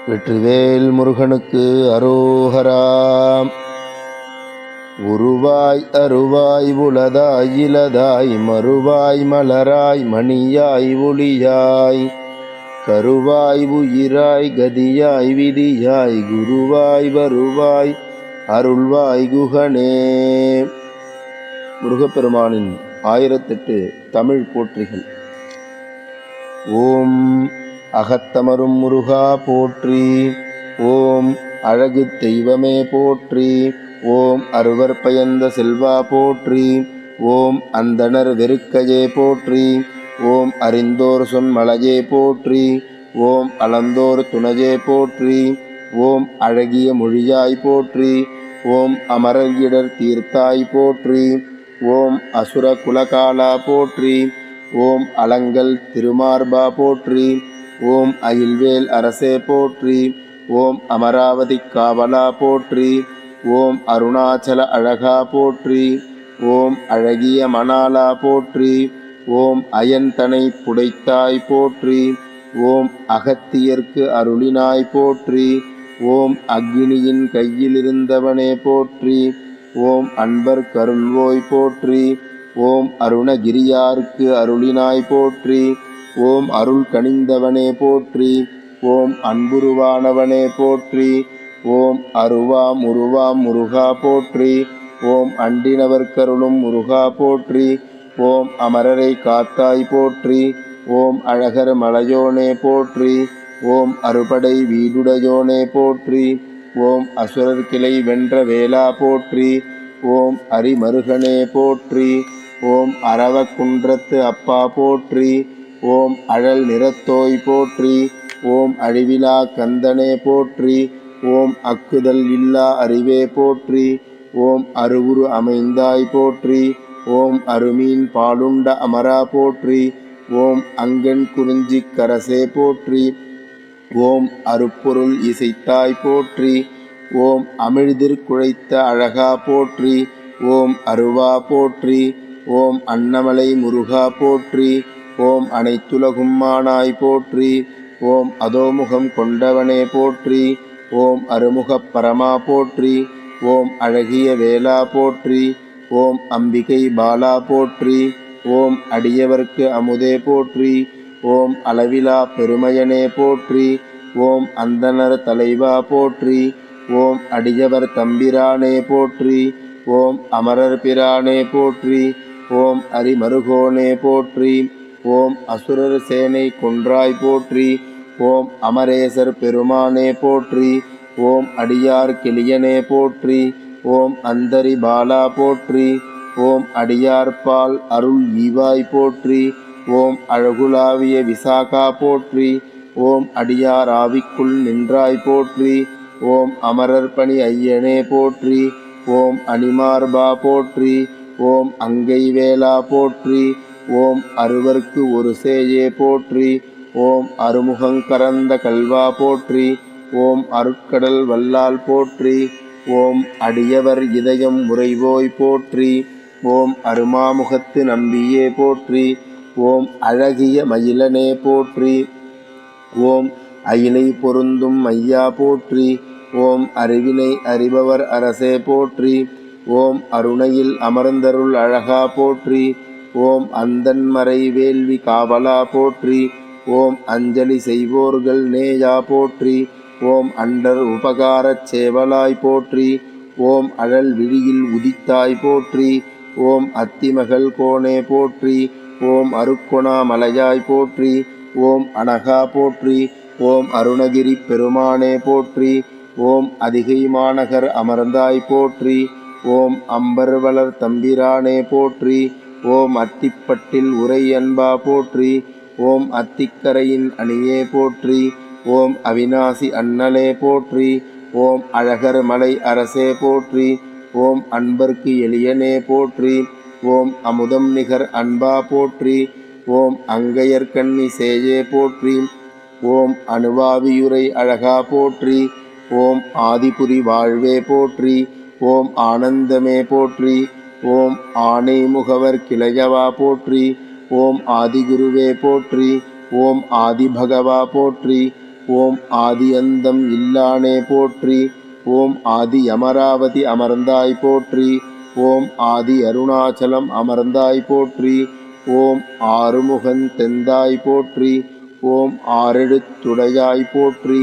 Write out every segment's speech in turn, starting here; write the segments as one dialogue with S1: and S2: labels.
S1: வெற்றிவேல் முருகனுக்கு அரோகரா. உருவாய் அருவாய் உளதாய் இலதாய் மறுவாய் மலராய் மணியாய் ஒளியாய் கருவாய் உயிராய் கதியாய் விதியாய் குருவாய் வருவாய் அருள்வாய் குகனே. முருகப்பெருமானின் 1008 தமிழ் போற்றிகள். ஓம் அகத்தமரும் முருகா போற்றி. ஓம் அழகு தெய்வமே போற்றி. ஓம் அருவர் பயந்த செல்வா போற்றி. ஓம் அந்தணர் வெறுக்கையே போற்றி. ஓம் அறிந்தோர் சொன்மலையே போற்றி. ஓம் அளந்தோர் துணையே போற்றி. ஓம் அழகிய மொழியாய் போற்றி. ஓம் அமரர் இடர் தீர்த்தாய் போற்றி. ஓம் அசுர குலகாலா போற்றி. ஓம் அலங்கல் திருமார்பா போற்றி. ஓம் அயில்வேல் அரசே போற்றி. ஓம் அமராவதி காவலா போற்றி. ஓம் அருணாச்சல அழகா போற்றி. ஓம் அழகிய மணாலா போற்றி. ஓம் அயன்தனை புடைத்தாய் போற்றி. ஓம் அகத்தியர்க்கு அருளினாய் போற்றி. ஓம் அக்னியின் கையிலிருந்தவனே போற்றி. ஓம் அன்பர் கருள்வோய் போற்றி. ஓம் அருணகிரியார்க்கு அருளினாய் போற்றி. ஓம் அருள் கனிந்தவனே போற்றி. ஓம் அன்புருவானவனே போற்றி. ஓம் அருவாம் உருவாம் முருகா போற்றி. ஓம் அண்டினவர் கருளும் முருகா போற்றி. ஓம் அமரரை காத்தாய் போற்றி. ஓம் அழகர் மலையோனே போற்றி. ஓம் அறுபடை வீடுடையோனே போற்றி. ஓம் அசுரர் கிளை வென்ற வேளா போற்றி. ஓம் அரிமருகனே போற்றி. ஓம் அரவ குன்றத்து அப்பா போற்றி. ஓம் அழல் நிறத்தோய் போற்றி. ஓம் அழிவிலா கந்தனே போற்றி. ஓம் அக்குதல் இல்லா அறிவே போற்றி. ஓம் அருவுரு அமைந்தாய் போற்றி. ஓம் அருமீன் பாலுண்ட அமரா போற்றி. ஓம் அங்கன் குறிஞ்சி கரசே போற்றி. ஓம் அருப்பொருள் இசைத்தாய் போற்றி. ஓம் அமிழ்திற் குழைத்த அழகா போற்றி. ஓம் அருவா போற்றி. ஓம் அன்னமலை முருகா போற்றி. ஓம் அனைத்துலகும் மானாய் போற்றி. ஓம் அதோமுகம் கொண்டவனே போற்றி. ஓம் அருமுகப் பரமா போற்றி. ஓம் அழகிய வேளா போற்றி. ஓம் அம்பிகை பாலா போற்றி. ஓம் அடியவர்க்கு அமுதே போற்றி. ஓம் அளவிலா பெருமையனே போற்றி. ஓம் அந்தணர் தலைவா போற்றி. ஓம் அடியவர் தம்பிரானே போற்றி. ஓம் அமரர் பிரானே போற்றி. ஓம் அரிமருகோனே போற்றி. ஓம் அசுரர் சேனை கொன்றாய் போற்றி. ஓம் அமரேசர் பெருமானே போற்றி. ஓம் அடியார் கிளியனே போற்றி. ஓம் அந்தரி பாலா போற்றி. ஓம் அடியார்பால் அருள் ஈவாய் போற்றி. ஓம் அழகுலாவிய விசாகா போற்றி. ஓம் அடியார் ஆவிக்குள் நின்றாய் போற்றி. ஓம் அமரர் பணி ஐயனே போற்றி. ஓம் அணிமார்பா போற்றி. ஓம் அங்கை வேளா போற்றி. ஓம் அருவர்க்கு ஒரு சேயே போற்றி. ஓம் அருமுகங்கரந்த கல்வா போற்றி. ஓம் அருட்கடல் வல்லால் போற்றி. ஓம் அடியவர் இதயம் உறைவோய் போற்றி. ஓம் அருமாமுகத்து நம்பியே போற்றி. ஓம் அழகிய மயிலனே போற்றி. ஓம் அயிலை பொருந்தும் ஐயா போற்றி. ஓம் அறிவினை அறிபவர் அரசே போற்றி. ஓம் அருணையில் அமர்ந்தருள் அழகா போற்றி. ஓம் அந்தன்மறை வேள்வி காவலா போற்றி. ஓம் அஞ்சலி செய்வோர்கள் நேயா போற்றி. ஓம் அண்டர் உபகாரச் சேவலாய் போற்றி. ஓம் அழல் விழியில் உதித்தாய் போற்றி. ஓம் அத்திமகள் கோனே போற்றி. ஓம் அருக்கொணா மலையாய் போற்றி. ஓம் அனகா போற்றி. ஓம் அருணகிரி பெருமானே போற்றி. ஓம் அதிகை மாநகர் அமர்ந்தாய் போற்றி. ஓம் அம்பர்வளர் தம்பிரானே போற்றி. ஓம் அத்திப்பட்டில் உரை அன்பா போற்றி. ஓம் அத்திக்கரையின் அணியே போற்றி. ஓம் அவிநாசி அண்ணலே போற்றி. ஓம் அழகர் மலை அரசே போற்றி. ஓம் அன்பர்க்கு எளியனே போற்றி. ஓம் அமுதம் நிகர் அன்பா போற்றி. ஓம் அங்கையர்கண்ணி சேயே போற்றி. ஓம் அணுவாவியுரை அழகா போற்றி. ஓம் ஆதிபுரி வாழ்வே போற்றி. ஓம் ஆனந்தமே போற்றி. ஓம் ஆனை முகவர் கிளையவா போற்றி. ஓம் ஆதிகுருவே போற்றி. ஓம் ஆதிபகவா போற்றி. ஓம் ஆதி அந்தம் இல்லானே போற்றி. ஓம் ஆதி அமராவதி அமர்ந்தாய் போற்றி. ஓம் ஆதி அருணாச்சலம் அமர்ந்தாய் போற்றி. ஓம் ஆறுமுகன் தெந்தாய் போற்றி. ஓம் ஆறெழுத்துடையாய் போற்றி.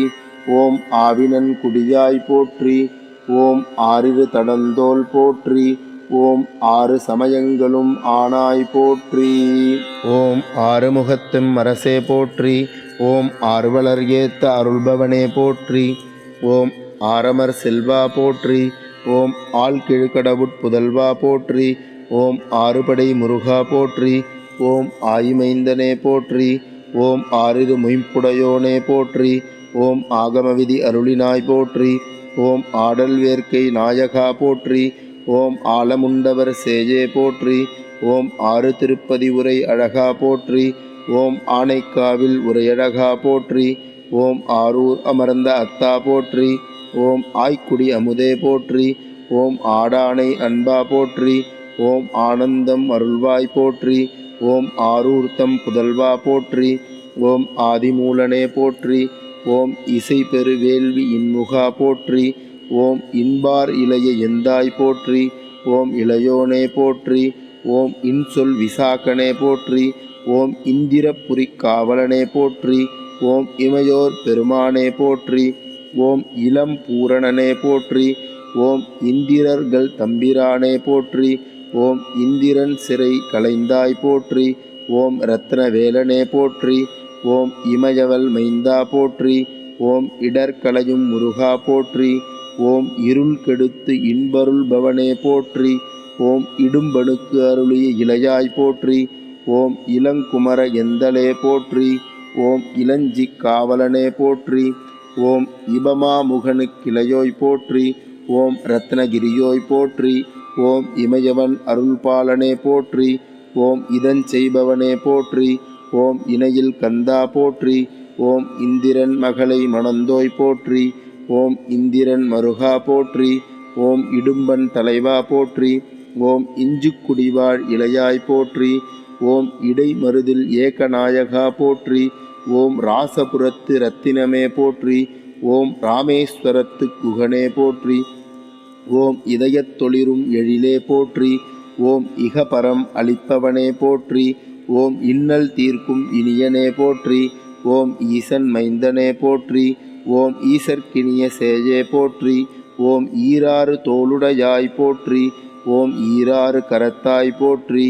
S1: ஓம் ஆவினன் குடியாய் போற்றி. ஓம் ஆறிரு தடந்தோள் போற்றி. ஓம் ஆறு சமயங்களும் ஆனாய் போற்றி. ஓம் ஆறுமுகத்தும் அரசே போற்றி. ஓம் ஆர்வலர் ஏத்த அருள்பவனே போற்றி. ஓம் ஆரமர் செல்வா போற்றி. ஓம் ஆழ்கிழுக்கடவுட் புதல்வா போற்றி. ஓம் ஆறுபடை முருகா போற்றி. ஓம் ஆயிமைந்தனே போற்றி. ஓம் ஆறிரு மொய்ப்புடையோனே போற்றி. ஓம் ஆகமவிதி அருளினாய் போற்றி. ஓம் ஆடல் வேர்க்கை நாயகா போற்றி. ஓம் ஆலமுண்டவர் சேயே போற்றி. ஓம் ஆறு திருப்பதி உரை அழகா போற்றி. ஓம் ஆனைக்காவில் உரையழகா போற்றி. ஓம் ஆரூர் அமர்ந்த அத்தா போற்றி. ஓம் ஆய்க்குடி அமுதே போற்றி. ஓம் ஆடானை அன்பா போற்றி. ஓம் ஆனந்தம் அருள்வாய் போற்றி. ஓம் ஆரூர்த்தம் புதல்வா போற்றி. ஓம் ஆதிமூலனே போற்றி. ஓம் இசை பெரு வேள்வி இன்முகா போற்றி. ஓம் இன்பார் இளைய எந்தாய் போற்றி. ஓம் இளையோனே போற்றி. ஓம் இன்சொல் விசாகனே போற்றி. ஓம் இந்திரபுரி காவலனே போற்றி. ஓம் இமையோர் பெருமானே போற்றி. ஓம் இளம் பூரணனே போற்றி. ஓம் இந்திரர்கள் தம்பிரானே போற்றி. ஓம் இந்திரன் சிறை களைந்தாய் போற்றி. ஓம் இரத்னவேலனே போற்றி. ஓம் இமயவல் மைந்தா போற்றி. ஓம் இடர்களையும் முருகா போற்றி. ஓம் இருள் கெடுத்து இன்பருள் பவனே போற்றி. ஓம் இடும்பனுக்கு அருளிய இளையாய் போற்றி. ஓம் இளங்குமர எந்தலே போற்றி. ஓம் இளஞ்சி காவலனே போற்றி. ஓம் இபமாமுகனுக்கிளையோய் போற்றி. ஓம் ரத்னகிரியோய் போற்றி. ஓம் இமயவன் அருள்பாலனே போற்றி. ஓம் இதன் செய்பவனே போற்றி. ஓம் இணையில் கந்தா போற்றி. ஓம் இந்திரன் மகளை மணந்தோய் போற்றி. ஓம் இந்திரன் மருகா போற்றி. ஓம் இடும்பன் தலைவா போற்றி. ஓம் இஞ்சுக்குடிவாழ் இளையாய் போற்றி. ஓம் இடைமருதில் ஏகநாயகா போற்றி. ஓம் ராசபுரத்து இரத்தினமே போற்றி. ஓம் ராமேஸ்வரத்து குகனே போற்றி. ஓம் இதயத் தொளிரும் எழிலே போற்றி. ஓம் இகபரம் அளிப்பவனே போற்றி. ஓம் இன்னல் தீர்க்கும் இனியனே போற்றி. ஓம் ஈசன் மைந்தனே போற்றி. ஓம் ஈசற்கினிய சேயே போற்றி. ஓம் ஈராறு தோளுடையாய் போற்றி. ஓம் ஈராறு கரத்தாய் போற்றி.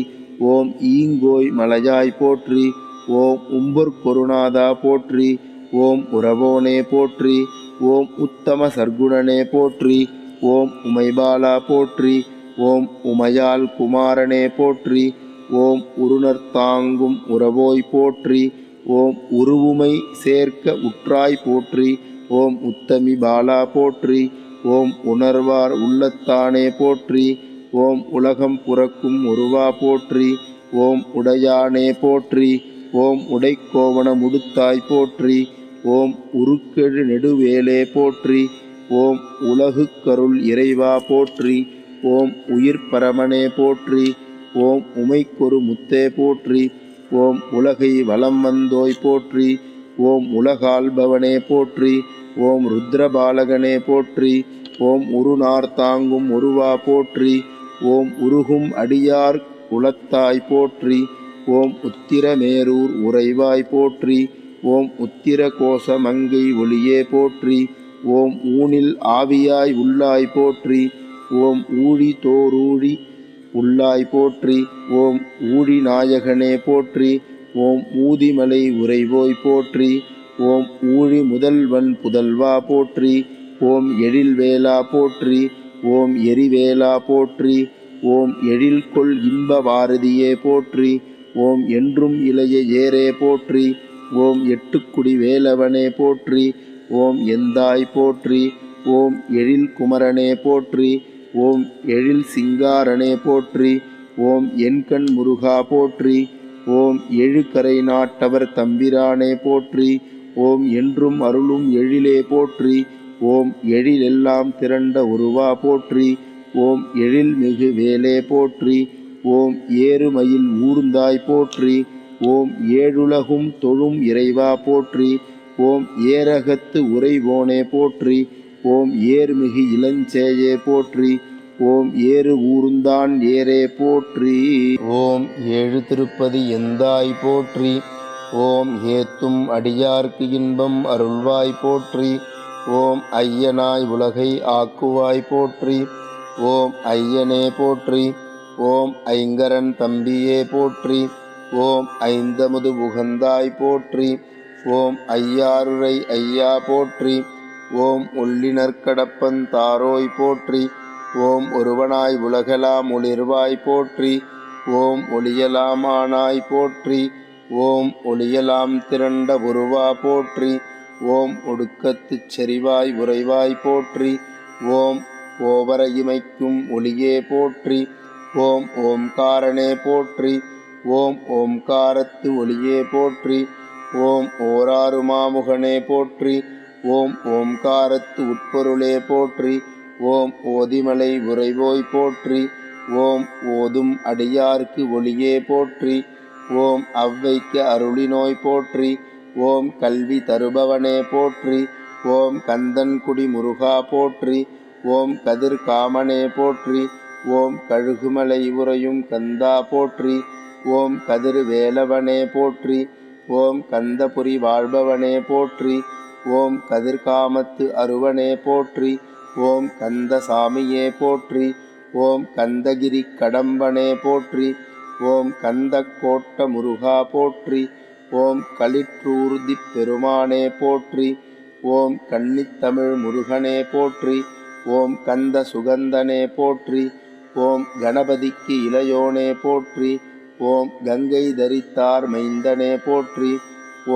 S1: ஓம் ஈங்கோய் மலையாய் போற்றி. ஓம் உம்பொற்கொருநாதா போற்றி. ஓம் உரவோனே போற்றி. ஓம் உத்தம சர்க்குணனே போற்றி. ஓம் உமைபாலா போற்றி. ஓம் உமையால் குமாரனே போற்றி. ஓம் உருணர்த்தாங்கும் உறவோய் போற்றி. ஓம் உருவுமை சேர்க்க உற்றாய் போற்றி. ஓம் உத்தமி பாலா போற்றி. ஓம் உணர்வார் உள்ளத்தானே போற்றி. ஓம் உலகம் புறக்கும் உருவா போற்றி. ஓம் உடையானே போற்றி. ஓம் உடைக்கோவண முடுத்தாய் போற்றி. ஓம் உருக்கெழு நெடுவேலே போற்றி. ஓம் உலகுக்கருள் இறைவா போற்றி. ஓம் உயிர் பரமனே போற்றி. ஓம் உமைக்கொரு முத்தே போற்றி. ஓம் உலகை வலம் வந்தோய் போற்றி. ஓம் உலகாள்பவனே போற்றி. ஓம் ருத்ரபாலகனே போற்றி. ஓம் உருநார் தாங்கும் உருவா போற்றி. ஓம் உருகும் அடியார் குலத்தாய் போற்றி. ஓம் உத்திரமேரூர் உறைவாய் போற்றி. ஓம் உத்திர கோச மங்கை ஒளியே போற்றி. ஓம் ஊனில் ஆவியாய் உள்ளாய் போற்றி. ஓம் ஊழி தோரூழி உள்ளாய் போற்றி. ஓம் ஊழி நாயகனே போற்றி. ஓம் ஊதிமலை உறைவோய் போற்றி. ஓம் ஊழி முதல்வன் புதல்வா போற்றி. ஓம் எழில்வேலா போற்றி. ஓம் எரிவேலா போற்றி. ஓம் எழில்கொள் இன்ப பாரதியே போற்றி. ஓம் என்றும் இளைய ஏரே போற்றி. ஓம் எட்டுக்குடி வேலவனே போற்றி. ஓம் எந்தாய் போற்றி. ஓம் எழில் குமரனே போற்றி. ஓம் எழில் சிங்காரனே போற்றி. ஓம் என்கண் முருகா போற்றி. ஓம் எழுகரை நாட்டவர் தம்பிரானே போற்றி. ஓம் என்றும் அருளும் எழிலே போற்றி. ஓம் எழிலெல்லாம் திரண்ட உருவா போற்றி. ஓம் எழில்மிகு வேலே போற்றி. ஓம் ஏறுமயில் ஊர்ந்தாய் போற்றி. ஓம் ஏழுலகும் தொழும் இறைவா போற்றி. ஓம் ஏரகத்து உறைவோனே போற்றி. ஓம் ஏர்மிகு இளஞ்சேயே போற்றி. ஓம் ஏறு ஊர்ந்தான் ஏரே போற்றி. ஓம் ஏழு திருப்பதி எந்தாய் போற்றி. ஓம் ஏத்தும் அடியார்க்கு இன்பம் அருள்வாய் போற்றி. ஓம் ஐயனாய் உலகை ஆக்குவாய் போற்றி. ஓம் ஐயனே போற்றி. ஓம் ஐங்கரன் தம்பியே போற்றி. ஓம் ஐந்தமுது உகந்தாய் போற்றி. ஓம் ஐயாருரை ஐயா போற்றி. ஓம் உள்ளினர்க்கடப்பன் தாரோய் போற்றி. ஓம் ஒருவனாய் உலகெலாம் ஒளிர்வாய் போற்றி. ஓம் ஒளியலாம் ஆனாய் போற்றி. ஓம் ஒளியலாம் திரண்ட உருவா போற்றி. ஓம் ஒடுக்கத்துச் செறிவாய் உறைவாய் போற்றி. ஓம் ஓவர இமைக்கும் ஒளியே போற்றி. ஓம் ஓம்காரனே போற்றி. ஓம் ஓம்காரத்து ஒளியே போற்றி. ஓம் ஓராறு மாமுகனே போற்றி. ஓம் ஓம்காரத்து உட்பொருளே போற்றி. ஓம் ஓதிமலை உறைவோய் போற்றி. ஓம் ஓதும் அடியார்க்கு ஒளியே போற்றி. ஓம் அவ்வைக்கு அருளினோய் போற்றி. ஓம் கல்வி தருபவனே போற்றி. ஓம் கந்தன்குடி முருகா போற்றி. ஓம் கதிர்காமனே போற்றி. ஓம் கழுகுமலை உறையும் கந்தா போற்றி. ஓம் கதிர் வேலவனே போற்றி. ஓம் கந்தபுரி வாழ்பவனே போற்றி. ஓம் கதிர்காமத்து அருவனே போற்றி. ஓம் கந்தசாமியே போற்றி. ஓம் கந்தகிரி கடம்பனே போற்றி. ஓம் கந்த கோட்ட முருகா போற்றி. ஓம் களிற்றூர்திப் பெருமானே போற்றி. ஓம் கன்னித்தமிழ் முருகனே போற்றி. ஓம் கந்த சுகந்தனே போற்றி. ஓம் கணபதிக்கு இளையோனே போற்றி. ஓம் கங்கை தரித்தார் மைந்தனே போற்றி.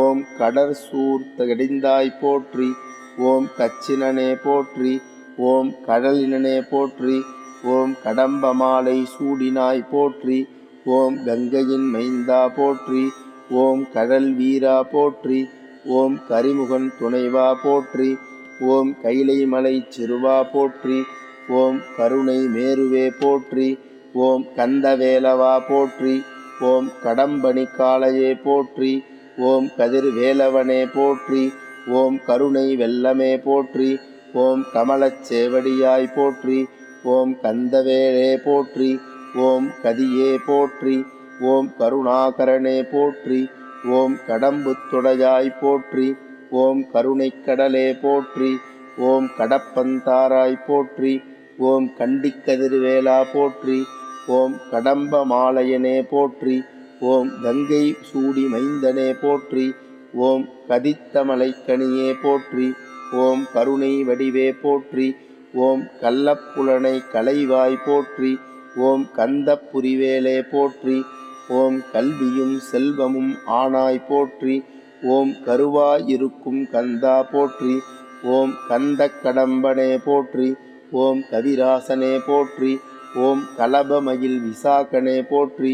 S1: ஓம் கடற்சூர் கடிந்தாய் போற்றி. ஓம் கச்சினனே போற்றி. ஓம் கடலினனே போற்றி. ஓம் கடம்ப மாலை சூடினாய் போற்றி. ஓம் கங்கையின் மைந்தா போற்றி. ஓம் கடல் வீரா போற்றி. ஓம் கரிமுகன் துணைவா போற்றி. ஓம் கைலை மலை சிறுவா போற்றி. ஓம் கருணை மேருவே போற்றி. ஓம் கந்தவேலவா போற்றி. ஓம் கடம்பனி காளையே போற்றி. ஓம் கதிர் வேலவனே போற்றி. ஓம் கருணை வெள்ளமே போற்றி. ஓம் கமலச் சேவடியாய் போற்றி. ஓம் கந்தவேலே போற்றி. ஓம் கதியே போற்றி. ஓம் கருணாகரனே போற்றி. ஓம் கடம்புத்துடையாய் போற்றி. ஓம் கருணைக்கடலே போற்றி. ஓம் கடப்பந்தாராய் போற்றி. ஓம் கண்டிக்கதிர்வேலா போற்றி. ஓம் கடம்ப மாலையனே போற்றி. ஓம் கங்கை சூடி மைந்தனே போற்றி. ஓம் கதித்தமலைக்கனியே போற்றி. ஓம் கருணை வடிவே போற்றி. ஓம் கள்ளப்புலனை கலைவாய் போற்றி. ஓம் கந்த புரிவேலே போற்றி. ஓம் கல்வியும் செல்வமும் ஆனாய் போற்றி. ஓம் கருவாயிருக்கும் கந்தா போற்றி. ஓம் கந்த கடம்பனே போற்றி. ஓம் கவிராசனே போற்றி. ஓம் கலபமயில் விசாகனே போற்றி.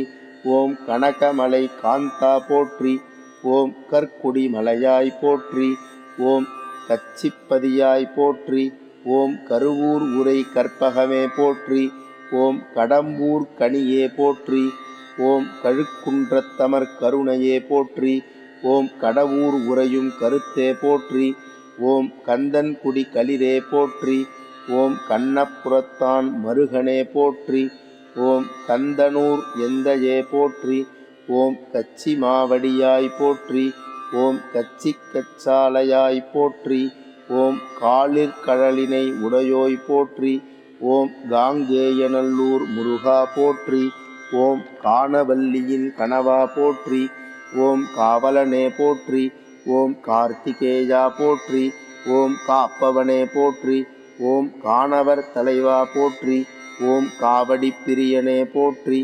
S1: ஓம் கனகமலை காந்தா போற்றி. ஓம் கற்குடி மலையாய் போற்றி. ஓம் கச்சிப்பதியாய் போற்றி. ஓம் கருவூர் உரை கற்பகமே போற்றி. ஓம் கடம்பூர் கனியே போற்றி. ஓம் கழுக்குன்றத்தமர் கருணையே போற்றி. ஓம் கடவூர் உறையும் கருத்தே போற்றி. ஓம் கந்தன்குடி களிரே போற்றி. ஓம் கண்ணப்புறத்தான் மருகனே போற்றி. ஓம் கந்தனூர் எந்தையே போற்றி. ஓம் கச்சி மாவடியாய் போற்றி. ஓம் கச்சிக் கச்சாலையாய் போற்றி. ஓம் காளிர்கழலினை உடையோய் போற்றி. ஓம் காங்கேயநல்லூர் முருகா போற்றி. ஓம் கானவல்லியின் கணவா போற்றி. ஓம் காவலனே போற்றி. ஓம் கார்த்திகேயா போற்றி. ஓம் காப்பவனே போற்றி. ஓம் கானவர் தலைவா போற்றி. ஓம் காவடி பிரியனே போற்றி.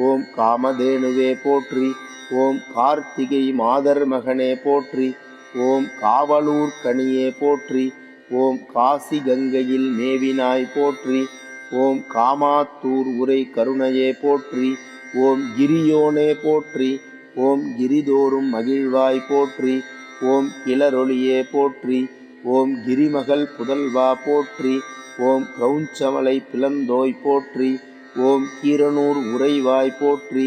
S1: ஓம் காமதேனுவே போற்றி. ஓம் கார்த்திகை மாதர் மகனே போற்றி. ஓம் காவலூர் கனியே போற்றி. ஓம் காசி கங்கையில் மேவினாய் போற்றி. ஓம் காமாத்தூர் உரை கருணையே போற்றி. ஓம் கிரியோனே போற்றி. ஓம் கிரிதோறும் மகிழ்வாய் போற்றி. ஓம் கிளரொளியே போற்றி. ஓம் கிரிமகள் புதல்வா போற்றி. ஓம் கிரௌஞ்சமலை பிளந்தோய் போற்றி. ஓம் கீரனூர் உறைவாய் போற்றி.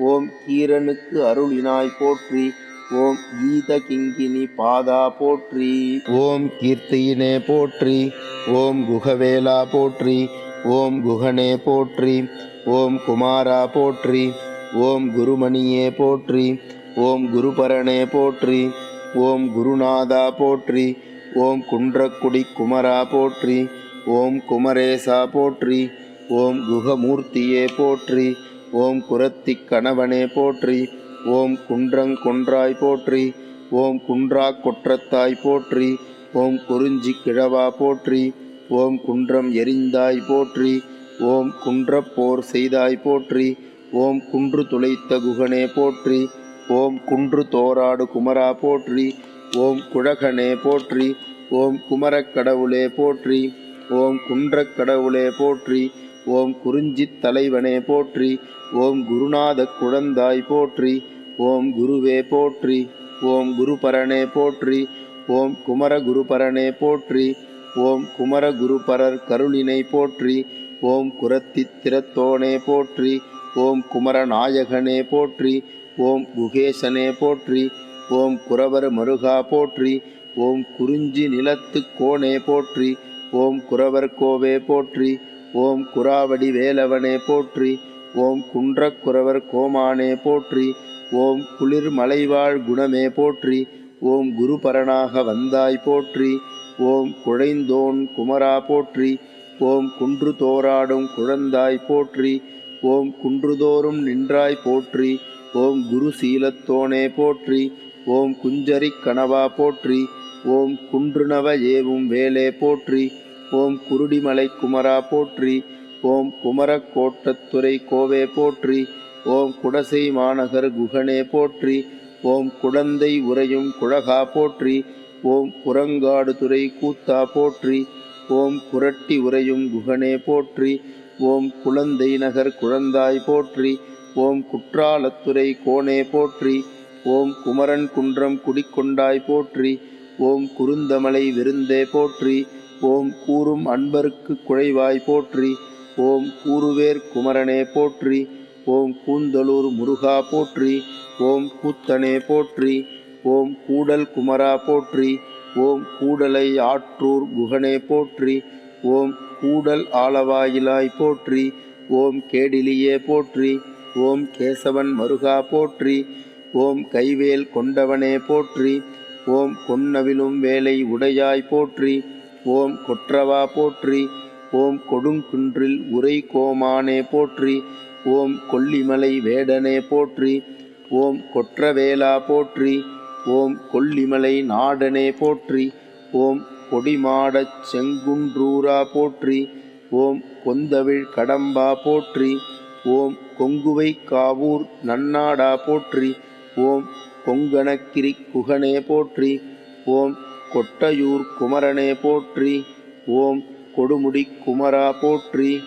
S1: ஓம் கீரனுக்கு அருளினாய் போற்றி. ஓம் கீத கிங்கினி பாதா போற்றி. ஓம் கீர்த்தியினே போற்றி. ஓம் குகவேலா போற்றி. ஓம் குகனே போற்றி. ஓம் குமாரா போற்றி. ஓம் குருமணியே போற்றி. ஓம் குருபரனே போற்றி. ஓம் குருநாதா போற்றி. ஓம் குன்றக்குடி குமரா போற்றி. ஓம் குமரேசா போற்றி. ஓம் குகமூர்த்தியே போற்றி. ஓம் குரத்திக் கணவனே போற்றி. ஓம் குன்றங்கொன்றாய் போற்றி. ஓம் குன்றாக் கொற்றத்தாய் போற்றி. ஓம் குறிஞ்சி கிழவா போற்றி. ஓம் குன்றம் எரிந்தாய் போற்றி. ஓம் குன்றப்போர் செய்தாய் போற்றி. ஓம் குன்று துளைத்த குகனே போற்றி. ஓம் குன்று தோராடு குமரா போற்றி. ஓம் குழகனே போற்றி. ஓம் குமரக் கடவுளே போற்றி. ஓம் குன்றக் கடவுளே போற்றி. ஓம் குறிஞ்சித் தலைவனே போற்றி. ஓம் குருநாதக் குழந்தாய் போற்றி. ஓம் குருவே போற்றி. ஓம் குருபரனே போற்றி. ஓம் குமர குருபரனே போற்றி. ஓம் குமர குருபரர் கருளினை போற்றி. ஓம் குரத்தித் திறத்தோனே போற்றி. ஓம் குமரநாயகனே போற்றி. ஓம் குகேசனே போற்றி. ஓம் குரவர் மருகா போற்றி. ஓம் குறிஞ்சி நிலத்துக் கோனே போற்றி. ஓம் குரவர் கோவே போற்றி. ஓம் குராவடி வேலவனே போற்றி. ஓம் குன்றக் குரவர் கோமானே போற்றி. ஓம் குளிர் மலைவாழ் குணமே போற்றி. ஓம் குருபரனாக வந்தாய் போற்றி. ஓம் குழைந்தோன் குமரா போற்றி. ஓம் குன்று தோராடும் குழந்தாய் போற்றி. ஓம் குன்றுதோறும் நின்றாய் போற்றி. ஓம் குரு சீலத்தோனே போற்றி. ஓம் குஞ்சரிக் கணவா போற்றி. ஓம் குன்றுநவ ஏவும் வேலே போற்றி. ஓம் குருடிமலை குமரா போற்றி. ஓம் குமரக் கோட்டத்துறை கோவே போற்றி. ஓம் குடசை மாநகர் குகனே போற்றி. ஓம் குடந்தை உறையும் குழகா போற்றி. ஓம் குரங்காடு துறை கூத்தா போற்றி. ஓம் குரட்டி உறையும் குகனே போற்றி. ஓம் குழந்தை நகர் குழந்தாய் போற்றி. ஓம் குற்றாலத்துறை கோனே போற்றி. ஓம் குமரன் குன்றம் குடிக்கொண்டாய் போற்றி. ஓம் குருந்தமலை விருந்தே போற்றி. ஓம் கூறும் அன்பர்க்கு குழைவாய் போற்றி. ஓம் கூறுவேர் குமரனே போற்றி. ஓம் கூந்தலூர் முருகா போற்றி. ஓம் கூத்தனே போற்றி. ஓம் கூடல் குமரா போற்றி. ஓம் கூடலை ஆற்றூர் குகனே போற்றி. ஓம் கூடல் ஆலவாயிலாய் போற்றி. ஓம் கேடிலியே போற்றி. ஓம் கேசவன் மருகா போற்றி. ஓம் கைவேல் கொண்டவனே போற்றி. ஓம் கொன்னவிலும் வேலை உடையாய் போற்றி. ஓம் கொற்றவா போற்றி. ஓம் கொடுங்குன்றில் உரை கோமானே போற்றி. ஓம் கொல்லிமலை வேடனே போற்றி. ஓம் கொற்றவேலா போற்றி. ஓம் கொல்லிமலை நாடனே போற்றி. ஓம் கொடிமாடச் செங்குன்றூரா போற்றி. ஓம் கொந்தவிழ் கடம்பா போற்றி. ஓம் கொங்குவை காவூர் நன்னாடா போற்றி. ஓம் கொங்கணக்கிரி குகனே போற்றி. ஓம் கொட்டையூர் குமரனே போற்றி. ஓம் கொடுமுடி குமரா போற்றி.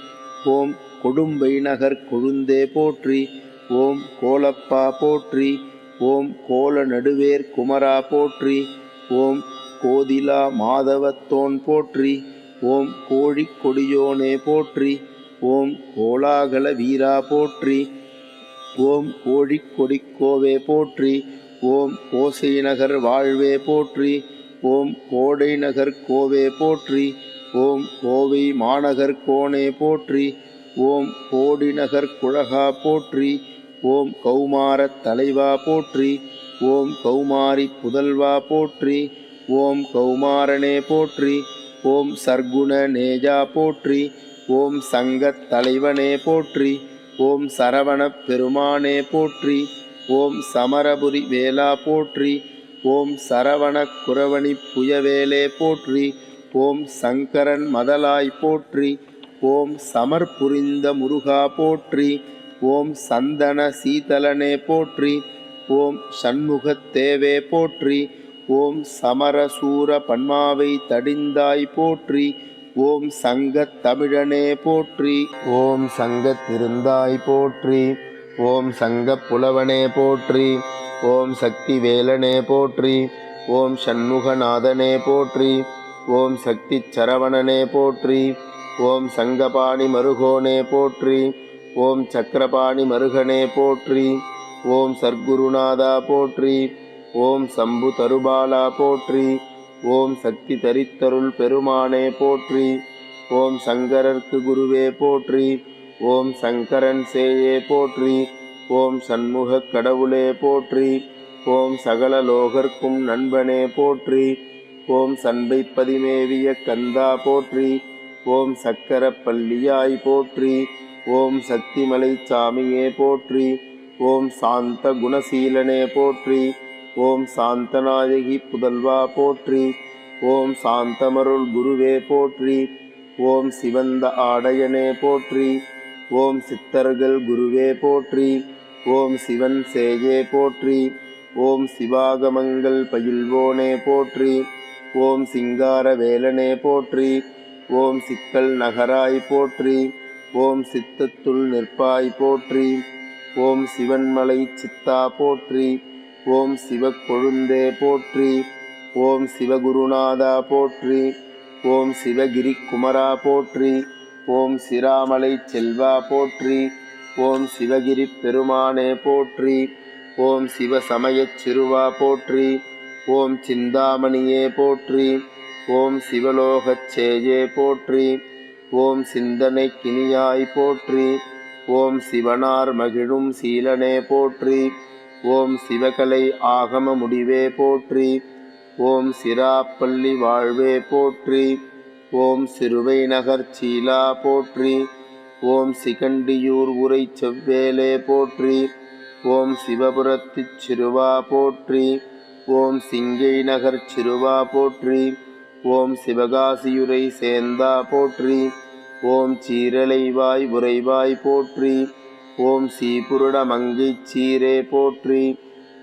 S1: ஓம் கொடும்பை நகர் கொழுந்தே போற்றி. ஓம் கோலப்பா போற்றி. ஓம் கோல நடுவேர் குமரா போற்றி. ஓம் கோதிலா மாதவத்தோன் போற்றி. ஓம் கோழிக் கொடியோனே போற்றி. ஓம் கோலாகல வீரா போற்றி. ஓம் கோழிக் கொடிக்கோவே போற்றி. ஓம் கோசை நகர் வாழ்வே போற்றி. ஓம் கோடை நகர் கோவே போற்றி. ஓம் கோவை மாநகர் கோனே போற்றி. ஓம் கோடி நகர் குழகா போற்றி. ஓம் கௌமாரத் தலைவா போற்றி. ஓம் கௌமாரி புதல்வா போற்றி. ஓம் கௌமாரனே போற்றி. ஓம் சர்க்குண நேஜா போற்றி. ஓம் சங்கத் தலைவனே போற்றி. ஓம் சரவணப் பெருமானே போற்றி. ஓம் சமரபுரி வேலா போற்றி. ஓம் சரவணக் குரவணி புயவேலே போற்றி. ஓம் சங்கரன் மதலாய் போற்றி. ஓம் சமர்புரிந்த முருகா போற்றி. ஓம் சந்தன சீதலனே போற்றி. ஓம் சண்முகத் தேவே போற்றி. ஓம் சமரசூர பன்மாவை தடிந்தாய் போற்றி. ஓம் சங்கத் தமிழனே போற்றி. ஓம் சங்கத் திருந்தாய் போற்றி. ஓம் சங்கப் புலவனே போற்றி. ஓம் சக்தி வேலனே போற்றி. ஓம் சண்முகநாதனே போற்றி. ஓம் சக்தி சரவணனே போற்றி. ஓம் சங்கபாணி மருகோனே போற்றி. ஓம் சக்கரபாணி மருகனே போற்றி. ஓம் சர்க்குருநாதா போற்றி. ஓம் சம்பு தருபாலா போற்றி. ஓம் சக்தி தரித்தருள் பெருமானே போற்றி. ஓம் சங்கரர்க்கு குருவே போற்றி. ஓம் சங்கரன் சேயே போற்றி. ஓம் சண்முகக் கடவுளே போற்றி. ஓம் சகல லோகர்க்கும் நண்பனே போற்றி. ஓம் சண்பை பதிமேவிய கந்தா போற்றி. ஓம் சக்கர பள்ளியாய் போற்றி. ஓம் சக்திமலை சாமியே போற்றி. ஓம் சாந்த குணசீலனே போற்றி. ஓம் சாந்தநாயகி புதல்வா போற்றி. ஓம் சாந்தமருள் குருவே போற்றி. ஓம் சிவந்த ஆடையனே போற்றி. ஓம் சித்தர்கள் குருவே போற்றி. ஓம் சிவன் சேயே போற்றி. ஓம் சிவாகமங்கள் பயில்வோனே போற்றி. ஓம் சிங்கார வேலனே போற்றி. ஓம் சிக்கல் நகராய் போற்றி. ஓம் சித்தத்துள் நிற்பாய் போற்றி. ஓம் சிவன்மலை சித்தா போற்றி. ஓம் சிவக்கொழுந்தே போற்றி. ஓம் சிவகுருநாதா போற்றி. ஓம் சிவகிரி குமரா போற்றி. ஓம் சிராமலை செல்வா போற்றி. ஓம் சிவகிரி பெருமானே போற்றி. ஓம் சிவசமயச் சிறுவா போற்றி. ஓம் சிந்தாமணியே போற்றி. ஓம் சிவலோகச் சேயே போற்றி. ஓம் சிந்தனை கினியாய் போற்றி. ஓம் சிவனார் மகிழும் சீலனே போற்றி. ஓம் சிவகலை ஆகம முடிவே போற்றி. ஓம் சிராப்பள்ளி வாழ்வே போற்றி. ஓம் சிறுவை நகர் சீலா போற்றி. ஓம் சிகண்டியூர் உரை செவ்வேலே போற்றி. ஓம் சிவபுரத்துச் சிறுவா போற்றி. ஓம் சிங்கை நகர் சிறுவா போற்றி. ஓம் சிவகாசியுரை சேந்தா போற்றி. ஓம் சீரலைவாய் உறைவாய் போற்றி. ஓம் சீபுருட மங்கைச் சீரே போற்றி.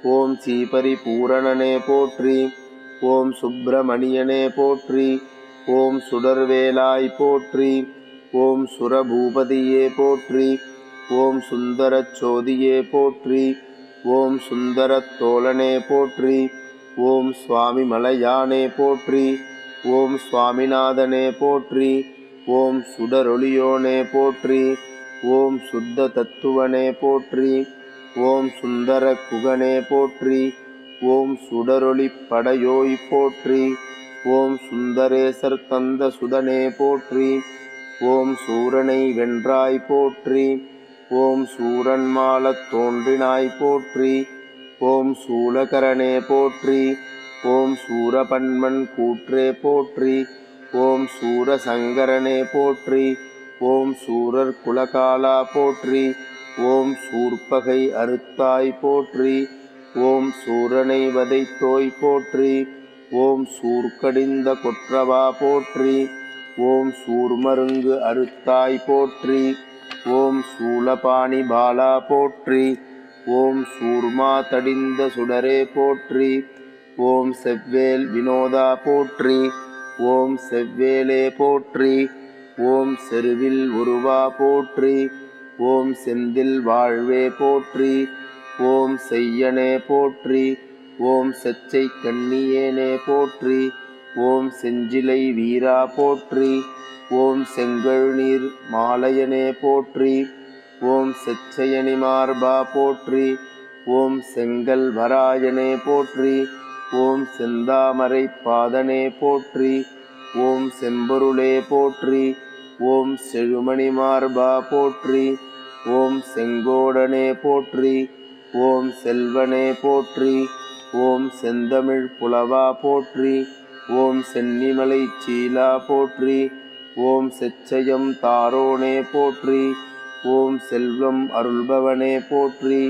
S1: ஓம் சீபரி பூரணனே போற்றி. ஓம் சுப்பிரமணியனே போற்றி. ஓம் சுடர்வேலாய் போற்றி. ஓம் சுரபூபதியே போற்றி. ஓம் சுந்தரச் சோதியே போற்றி. ஓம் சுந்தரத் தோழனே போற்றி. ஓம் சுவாமி மலையானே போற்றி. ஓம் சுவாமிநாதனே போற்றி. ஓம் சுடரொளியோனே போற்றி. ஓம் சுத்த தத்துவனே போற்றி. ஓம் சுந்தர குகனே போற்றி. ஓம் சுடரொளி படையோய் போற்றி. ஓம் சுந்தரேசர் தந்த சுதனே போற்றி. ஓம் சூரனை வென்றாய் போற்றி. ஓம் சூரன்மாலத் தோன்றினாய் போற்றி. ஓம் சூலகரனே போற்றி. ஓம் சூரபன்மன் கூற்றே போற்றி. ஓம் சூரசங்கரனே போற்றி. ஓம் சூரர் குலகாலா போற்றி. ஓம் சூர்பகை அறுத்தாய் போற்றி. ஓம் சூரனை வதைத்தோய் போற்றி. ஓம் சூர்க்கடிந்த கொற்றவா போற்றி. ஓம் சூர்மருங்கு அறுத்தாய் போற்றி. ஓம் சூலபாணி பாலா போற்றி. ஓம் சூர்மா தடிந்த சுடரே போற்றி. ஓம் செவ்வேல் வினோதா போற்றி. ஓம் செவ்வேலே போற்றி. ஓம் செருவில் உருவா போற்றி. ஓம் செந்தில் வாழ்வே போற்றி. ஓம் செய்யனே போற்றி. ஓம் செச்சை கண்ணியேனே போற்றி. ஓம் செஞ்சிலை வீரா போற்றி. ஓம் செங்கழுநீர் மாலையனே போற்றி. ஓம் செச்சயனி மார்பா போற்றி. ஓம் செங்கல் வராயனே போற்றி. ஓம் செந்தாமரை பாதனே போற்றி. ஓம் செம்பொருளே போற்றி. ஓம் செழுமணி மார்பா போற்றி. ஓம் செங்கோடனே போற்றி. ஓம் செல்வனே போற்றி. ஓம் செந்தமிழ் புலவா போற்றி. ஓம் சென்னிமலை சீலா போற்றி. ஓம் செச்சயம் தாரோனே போற்றி. ஓம் செல்வம் அருள்பவனே போற்றி.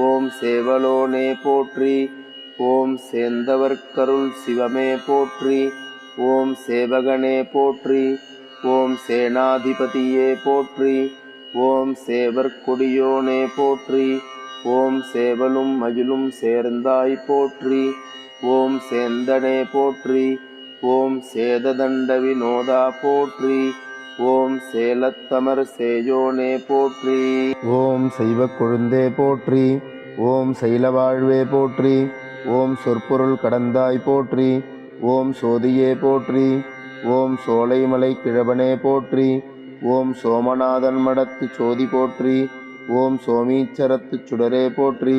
S1: ஓம் சேவலோனே போற்றி. ஓம் சேந்தவர்க்கருள் சிவமே போற்றி. ஓம் சேவகனே போற்றி. ஓம் சேனாதிபதியே போற்றி. ஓம் சேவற்கொடியோனே போற்றி. ஓம் சேவலும் மயிலும் சேர்ந்தாய் போற்றி. ஓம் சேந்தனே போற்றி. ஓம் சேததண்ட வினோதா போற்றி. ஓம் சேலத்தமர் சேயோனே போற்றி. ஓம் சைவக் கொழுந்தே போற்றி. ஓம் சைலவாழ்வே போற்றி. ஓம் சொற்பொருள் கடந்தாய் போற்றி. ஓம் சோதியே போற்றி. ஓம் சோலைமலை கிழவனே போற்றி. ஓம் சோமநாதன் மடத்து சோதி போற்றி. ஓம் சோமீச்சரத்து சுடரே போற்றி.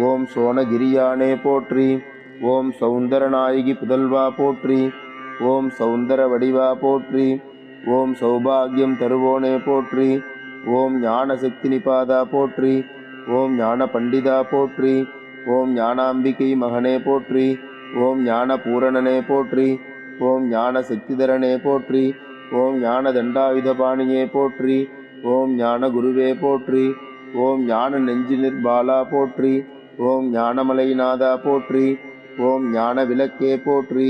S1: ஓம் சோனகிரியானே போற்றி. ஓம் சௌந்தரநாயகி புதல்வா போற்றி. ஓம் சௌந்தர வடிவா போற்றி. ஓம் சௌபாகியம் தருவோனே போற்றி. ஓம் ஞானசக்தி நிபாதா போற்றி. ஓம் ஞான பண்டிதா போற்றி. ஓம் ஞானாம்பிகை மகனே போற்றி. ஓம் ஞான பூரணனே போற்றி. ஓம் ஞான சக்திதரனே போற்றி. ஓம் ஞான தண்டாயுதபாணியே போற்றி. ஓம் ஞான குருவே போற்றி. ஓம் ஞான நெஞ்சு நிர்பாலா போற்றி. ஓம் ஞானமலைநாதா போற்றி. ஓம் ஞான விளக்கே போற்றி.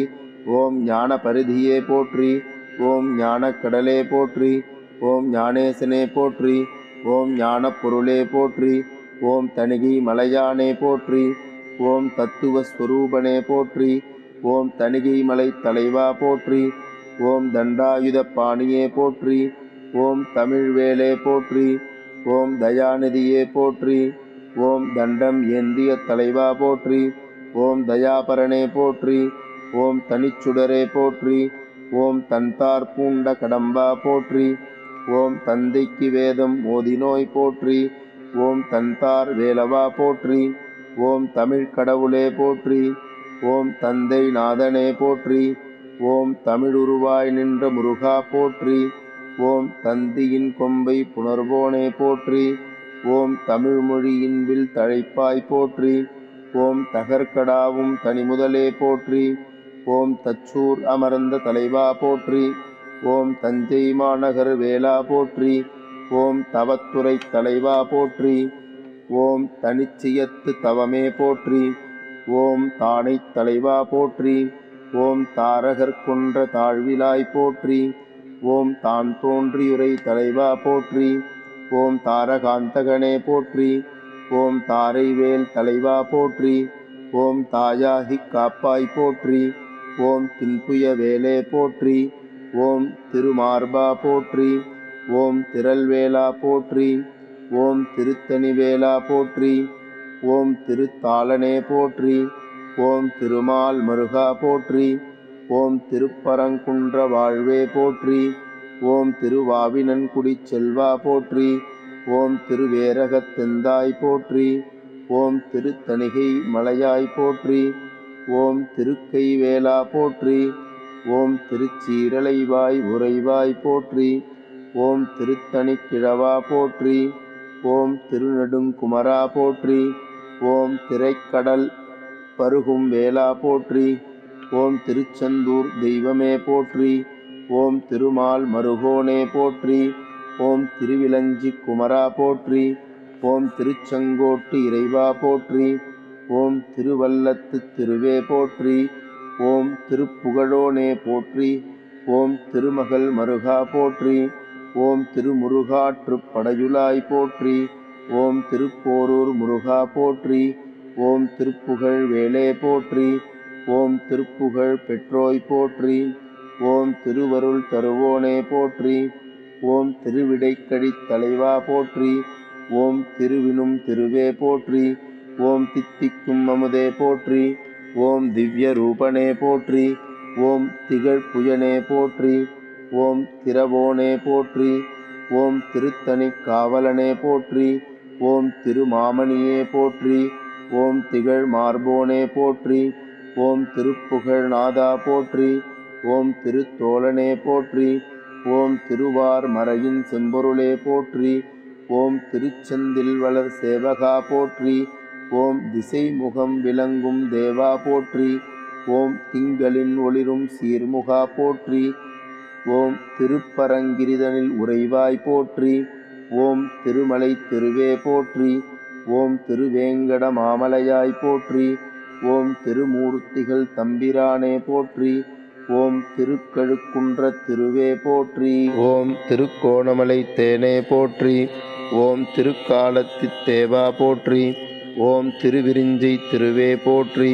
S1: ஓம் ஞான பரிதியே போற்றி. ஓம் ஞான கடலே போற்றி. ஓம் ஞானேசனே போற்றி. ஓம் ஞான பொருளே போற்றி. ஓம் தணிகை மலையானே போற்றி. ஓம் தத்துவஸ்வரூபனே போற்றி. ஓம் தணிகை மலை தலைவா போற்றி. ஓம் தண்டாயுத பாணியே போற்றி. ஓம் தமிழ்வேலே போற்றி. ஓம் தயாநிதியே போற்றி. ஓம் தண்டம் ஏந்திய தலைவா போற்றி. ஓம் தயாபரனே போற்றி. ஓம் தனிச்சுடரே போற்றி. ஓம் தன்தார் பூண்ட கடம்பா போற்றி. ஓம் தந்தைக்கு வேதம் ஓதினோய் போற்றி. ஓம் தன்தார் வேலவா போற்றி. ஓம் தமிழ் கடவுளே போற்றி. ஓம் தந்தை நாதனே போற்றி. ஓம் தமிழுருவாய் நின்ற முருகா போற்றி. ஓம் தந்தியின் கொம்பை புணர்வோனே போற்றி. ஓம் தமிழ்மொழியின் வில் தழைப்பாய் போற்றி. ஓம் தகர்கடாவும் தனிமுதலே போற்றி. ஓம் தச்சூர் அமர்ந்த தலைவா போற்றி. ஓம் தஞ்சை மாநகர் வேலா போற்றி. ஓம் தவத்துறை தலைவா போற்றி. ஓம் தனிச்சியத்து தவமே போற்றி. ஓம் தானை தலைவா போற்றி. ஓம் தாரகர் கொன்ற தாழ்விலாய் போற்றி. ஓம் தான் தோன்றியுரை தலைவா போற்றி. ஓம் தாரகாந்தகனே போற்றி. ஓம் தாரைவேல் தலைவா போற்றி. ஓம் தாயாகி காப்பாய் போற்றி. ஓம் தின்புய வேலே போற்றி. ஓம் திருமார்பா போற்றி. ஓம் திரள்வேலா போற்றி. ஓம் திருத்தணிவேலா போற்றி. ஓம் திருத்தாளனே போற்றி. ஓம் திருமால் மருகா போற்றி. ஓம் திருப்பரங்குன்ற வாழ்வே போற்றி. ஓம் திருவாவினன்குடி செல்வா போற்றி. ஓம் திருவேரகத்தெந்தாய் போற்றி. ஓம் திருத்தணிகை மலையாய் போற்றி. ஓம் திருக்கைவேலா போற்றி. ஓம் திருச்சீரலைவாய் உறைவாய் போற்றி. ஓம் திருத்தணிக்கிழவா போற்றி. ஓம் திருநெடுங்குமரா போற்றி. ஓம் திரைக்கடல் பருகும் வேலா போற்றி. ஓம் திருச்செந்தூர் தெய்வமே போற்றி. ஓம் திருமால் மருகோனே போற்றி. ஓம் திருவிலஞ்சி குமரா போற்றி. ஓம் திருச்செங்கோட்டு இறைவா போற்றி. ஓம் திருவல்லத்து திருவே போற்றி. ஓம் திருப்புகழோனே போற்றி. ஓம் திருமகள் மருகா போற்றி. ஓம் திருமுருகாற்று படையுளாய் போற்றி. ஓம் திருப்போரூர் முருகா போற்றி. ஓம் திருப்புகழ் வேலே போற்றி. ஓம் திருப்புகழ் பெற்றோய் போற்றி. ஓம் திருவருள் தருவோனே போற்றி. ஓம் திருவிடைக்கழி தலைவா போற்றி. ஓம் திருவினும் திருவே போற்றி. ஓம் தித்திக்கும் அமுதே போற்றி. ஓம் திவ்ய ரூபனே போற்றி. ஓம் திகழ் புயனே போற்றி. ஓம் திரவோனே போற்றி. ஓம் திருத்தணி காவலனே போற்றி. ஓம் திருமாமணியே போற்றி. ஓம் திகழ் மார்போனே போற்றி. ஓம் திருப்புகழ் நாதா போற்றி. ஓம் திருத்தோழனே போற்றி. ஓம் திருவார் மறையின் செம்பொருளே போற்றி. ஓம் திருச்செந்தில் வளர் சேவகா போற்றி. ஓம் திசை முகம் விளங்கும் தேவா போற்றி. ஓம் திங்களின் ஒளிரும் சீர்முகா போற்றி. ஓம் திருப்பரங்கிரிதனில் உறைவாய் போற்றி. ஓம் திருமலை திருவே போற்றி. ஓம் திருவேங்கட மாமலையாய் போற்றி. ஓம் திருமூர்த்திகள் தம்பிரானே போற்றி. ஓம் திருக்கழுக்குன்ற திருவே போற்றி. ஓம் திருக்கோணமலை தேனே போற்றி. ஓம் திருக்காலத்தித் தேவா போற்றி. ஓம் திருவிரிஞ்சை திருவே போற்றி.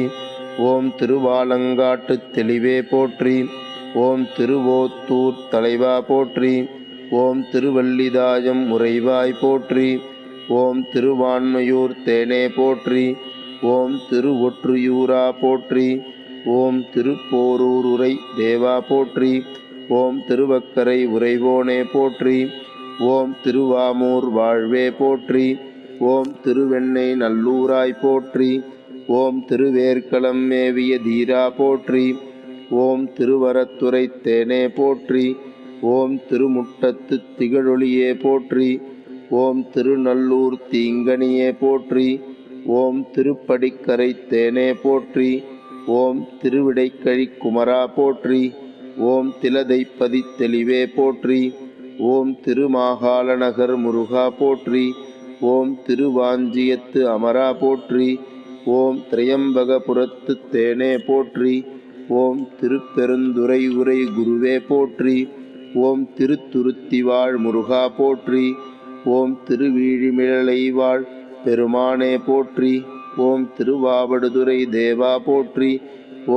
S1: ஓம் திருவாலங்காட்டு தெளிவே போற்றி. ஓம் திருவோத்தூர் தலைவா போற்றி. ஓம் திருவல்லிதாயம் உறைவாய் போற்றி. ஓம் திருவான்மையூர் தேனே போற்றி. ஓம் திருவொற்றியூரா போற்றி. ஓம் திருப்போரூர் உரை தேவா போற்றி. ஓம் திருவக்கரை உறைவோனே போற்றி. ஓம் திருவாமூர் வாழ்வே போற்றி. ஓம் திருவெண்ணை நல்லூராய் போற்றி. ஓம் திருவேற்களம் மேவிய தீரா போற்றி. ஓம் திருவரத்துறை தேனே போற்றி. ஓம் திருமுட்டத்து திகழொளியே போற்றி. ஓம் திருநல்லூர் தீங்கனியே போற்றி. ஓம் திருப்படிக்கரை தேனே போற்றி. ஓம் திருவிடைக்கழி குமரா போற்றி. ஓம் திலதைப்பதி தெளிவே போற்றி. ஓம் திருமாகாளநகர் முருகா போற்றி. ஓம் திருவாஞ்சியத்து அமரா போற்றி. ஓம் திரையம்பகபுரத்து தேனே போற்றி. ஓம் திருப்பெருந்துறை உரை குருவே போற்றி. ஓம் திருத்துருத்திவாழ் முருகா போற்றி. ஓம் திருவீழிமிழலை வாழ் பெருமானே போற்றி. ஓம் திருவாவடுதுறை தேவா போற்றி.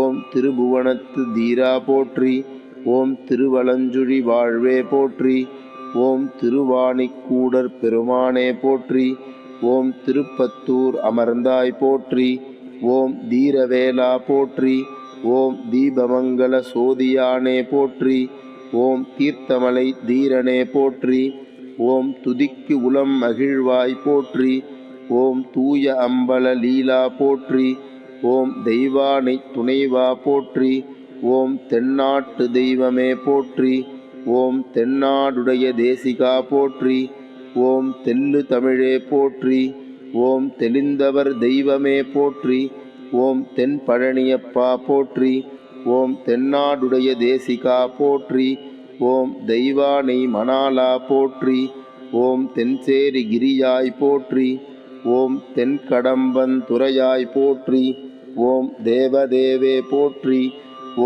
S1: ஓம் திருபுவனத்து தீரா போற்றி. ஓம் திருவலஞ்சுழி வாழ்வே போற்றி. ஓம் திருவாணிக்கூடற் பெருமானே போற்றி. ஓம் திருப்பத்தூர் அமர்ந்தாய் போற்றி. ஓம் தீரவேலா போற்றி. ஓம் தீபமங்கல சோதியானே போற்றி. ஓம் தீர்த்தமலை தீரனே போற்றி. ஓம் துதிக்கு உளம் மகிழ்வாய் போற்றி. ஓம் தூய அம்பல லீலா போற்றி. ஓம் தெய்வானை துணைவா போற்றி. ஓம் தென்னாட்டு தெய்வமே போற்றி. ஓம் தென்னாடுடைய தேசிகா போற்றி. ஓம் தெல்லு தமிழே போற்றி. ஓம் தெளிந்தவர் தெய்வமே போற்றி. ஓம் தென் பழனியப்பா போற்றி. ஓம் தென்னாடுடைய தேசிகா போற்றி. ஓம் தெய்வானை மணாலா போற்றி. ஓம் தென்சேரி கிரியாய் போற்றி. ஓம் தென்கடம்பன் துறையாய் போற்றி. ஓம் தேவதேவே போற்றி.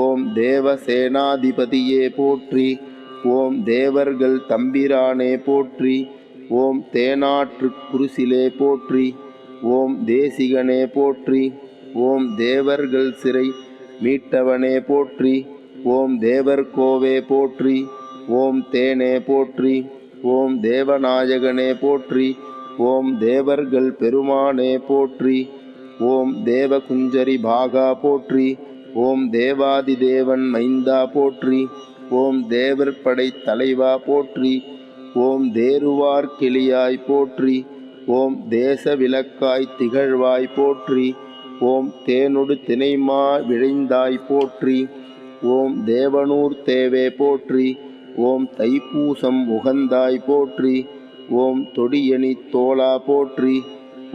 S1: ஓம் தேவசேனாதிபதியே போற்றி. ஓம் தேவர்கள் தம்பிரானே போற்றி. ஓம் தேனாற்று குருசிலே போற்றி. ஓம் தேசிகனே போற்றி. ஓம் தேவர்கள் சிறை மீட்டவனே போற்றி. ஓம் தேவர்கோவே போற்றி. ஓம் தேனே போற்றி. ஓம் தேவநாயகனே போற்றி. ஓம் தேவர்கள் பெருமானே போற்றி. ஓம் தேவகுஞ்சரி பாகா போற்றி. ஓம் தேவாதி தேவன் மைந்தா போற்றி. ஓம் தேவர் படை தலைவா போற்றி. ஓம் தேருவார் கிளியாய் போற்றி. ஓம் தேச விளக்காய் திகழ்வாய் போற்றி. ஓம் தேனொடு தினைமா விழைந்தாய் போற்றி. ஓம் தேவனூர் தேவே போற்றி. ஓம் தைப்பூசம் உகந்தாய் போற்றி. ஓம் தொடியணி தோளா போற்றி.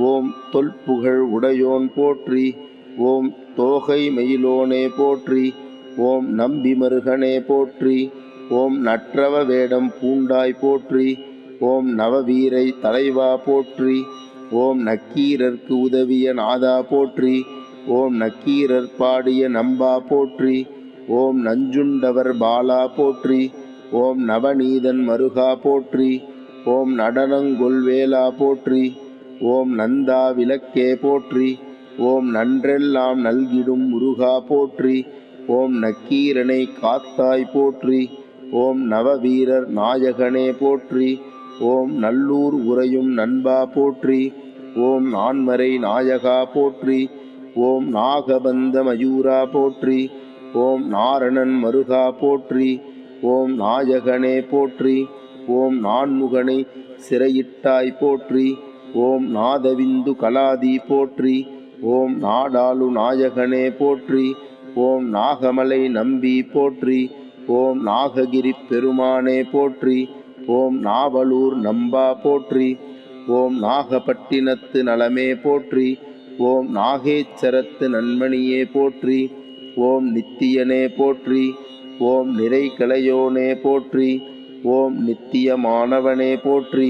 S1: ஓம் தொல்புகழ் உடையோன் போற்றி. ஓம் தோகை மயிலோனே போற்றி. ஓம் நம்பி மருகனே போற்றி. ஓம் நற்றவ வேடம் பூண்டாய் போற்றி. ஓம் நவவீரை தலைவா போற்றி. ஓம் நக்கீரர்க்கு உதவிய நாதா போற்றி. ஓம் நக்கீரர் பாடிய நம்பா போற்றி. ஓம் நஞ்சுண்டவர் பாலா போற்றி. ஓம் நவநீதன் மருகா போற்றி. ஓம் நடனங்கொள்வேலா போற்றி. ஓம் நந்தா விளக்கே போற்றி. ஓம் நன்றெல்லாம் நல்கிடும் முருகா போற்றி. ஓம் நக்கீரனை காத்தாய் போற்றி. ஓம் நவவீரர் நாயகனே போற்றி. ஓம் நல்லூர் உறையும் நண்பா போற்றி. ஓம் நான்மறை நாயகா போற்றி. ஓம் நாகபந்த மயூரா போற்றி. ஓம் நாரணன் மருகா போற்றி. ஓம் நாயகனே போற்றி. ஓம் நான்முகனை சிறையிட்டாய் போற்றி. ஓம் நாதவிந்து கலாதி போற்றி. ஓம் நாடாளு நாயகனே போற்றி. ஓம் நாகமலை நம்பி போற்றி. ஓம் நாககிரி பெருமானே போற்றி. ஓம் நாவலூர் நம்பா போற்றி. ஓம் நாகப்பட்டினத்து நலமே போற்றி. ஓம் நாகேச்சரத்து நன்மணியே போற்றி. ஓம் நித்தியனே போற்றி. ஓம் நிறைகலையோனே போற்றி. ஓம் நித்தியமானவனே போற்றி.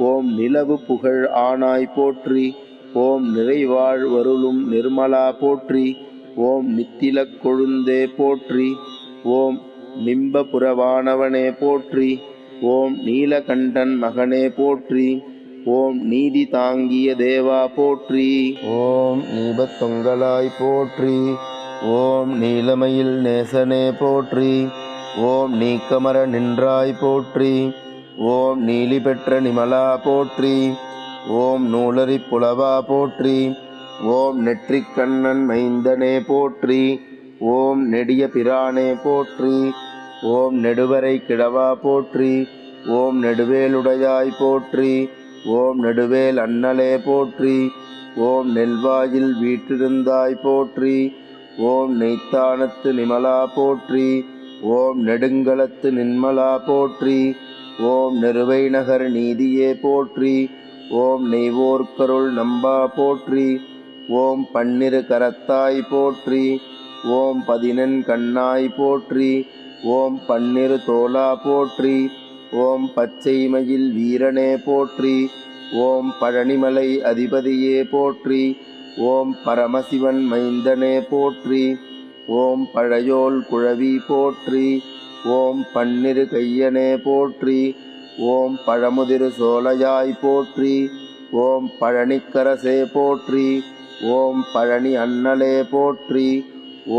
S1: ஓம் நிலவு புகழ் ஆனாய் போற்றி. ஓம் நிறைவாழ் வருளும் நிர்மலா போற்றி. ஓம் நித்திலக் கொழுந்தே போற்றி. ஓம் நிம்பபுரவானவனே போற்றி. ஓம் நீலகண்டன் மகனே போற்றி. ஓம் நீதி தாங்கிய தேவா போற்றி. ஓம் நீபத்தொங்கலாய் போற்றி. ஓம் நீலமயில் நேசனே போற்றி. ஓம் நீக்கமர நின்றாய் போற்றி. ஓம் நீலி பெற்ற நிமலா போற்றி. ஓம் நூலரி புலவா போற்றி. ஓம் நெற்றிக்கண்ணன் மைந்தனே போற்றி. ஓம் நெடிய பிரானே போற்றி. ஓம் நெடுவரை கிழவா போற்றி. ஓம் நெடுவேலுடையாய் போற்றி. ஓம் நெடுவேல் அண்ணலே போற்றி. ஓம் நெல்வாயில் வீற்றிருந்தாய் போற்றி. ஓம் நெய்த்தானத்து நிமலா போற்றி. ஓம் நெடுங்களத்து நின்மலா போற்றி. ஓம் நெருவை நகர் நீதியே போற்றி. ஓம் நெய்வோர்க்கருள் நம்பா போற்றி. ஓம் பன்னிரு கரத்தாய் போற்றி. ஓம் பதினெண் கண்ணாய் போற்றி. ஓம் பன்னிரு தோளா போற்றி. ஓம் பச்சை மயில் வீரனே போற்றி. ஓம் பழனிமலை அதிபதியே போற்றி. ஓம் பரமசிவன் மைந்தனே போற்றி. ஓம் பழையோள் குழவி போற்றி. ஓம் பன்னிரு கையனே போற்றி. ஓம் பழமுதிரு சோலையாய் போற்றி. ஓம் பழனிக்கரசே போற்றி. ஓம் பழனி அண்ணலே போற்றி.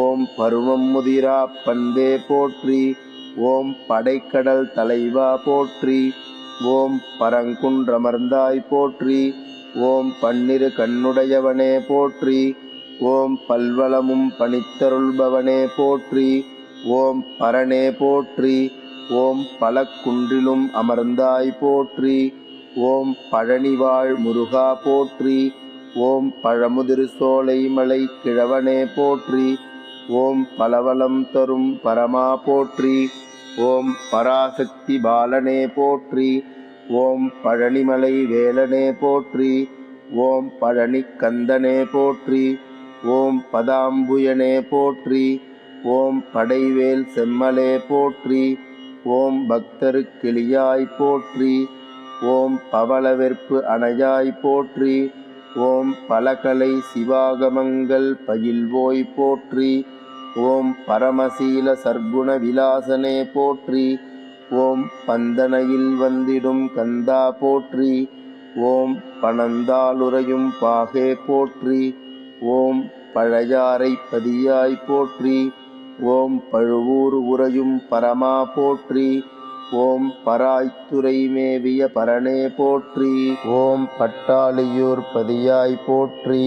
S1: ஓம் பருவம் முதிரா பண்பே போற்றி. ஓம் படைக்கடல் தலைவா போற்றி. ஓம் பரங்குன்றமர்ந்தாய் போற்றி. ஓம் பன்னிரு கண்ணுடையவனே போற்றி. ஓம் பல்வளமும் பணித்தருள்பவனே போற்றி. ஓம் பரனே போற்றி. ஓம் பல குன்றிலும் அமர்ந்தாய் போற்றி. ஓம் பழனிவாழ் முருகா போற்றி. ஓம் பழமுதிரு சோலை மலை கிழவனே போற்றி. ஓம் பலவலம் தரும் பரமா போற்றி. ஓம் பராசக்தி பாலனே போற்றி. ஓம் பழனிமலை வேலனே போற்றி. ஓம் பழனி கந்தனே போற்றி. ஓம் பதாம்புயனே போற்றி. ஓம் படைவேல் செம்மலே போற்றி. ஓம் பக்தரு கிளியாய் போற்றி. ஓம் பவளவெற்பு அணையாய் போற்றி. ஓம் பலகலை சிவாகமங்கள் பயில்வோய் போற்றி. ஓம் பரமசீல சர்க்குண விலாசனே போற்றி. ஓம் பந்தனையில் வந்திடும் கந்தா போற்றி. ஓம் பணந்தாளுரையும் பாகே போற்றி. ஓம் பழையாறை பதியாய் போற்றி. ஓம் பழுவூர் உறையும் பரமா போற்றி. ஓம் பராய்த்துறை மேவிய பரனே போற்றி. ஓம் பட்டாளியூர் பதியாய் போற்றி.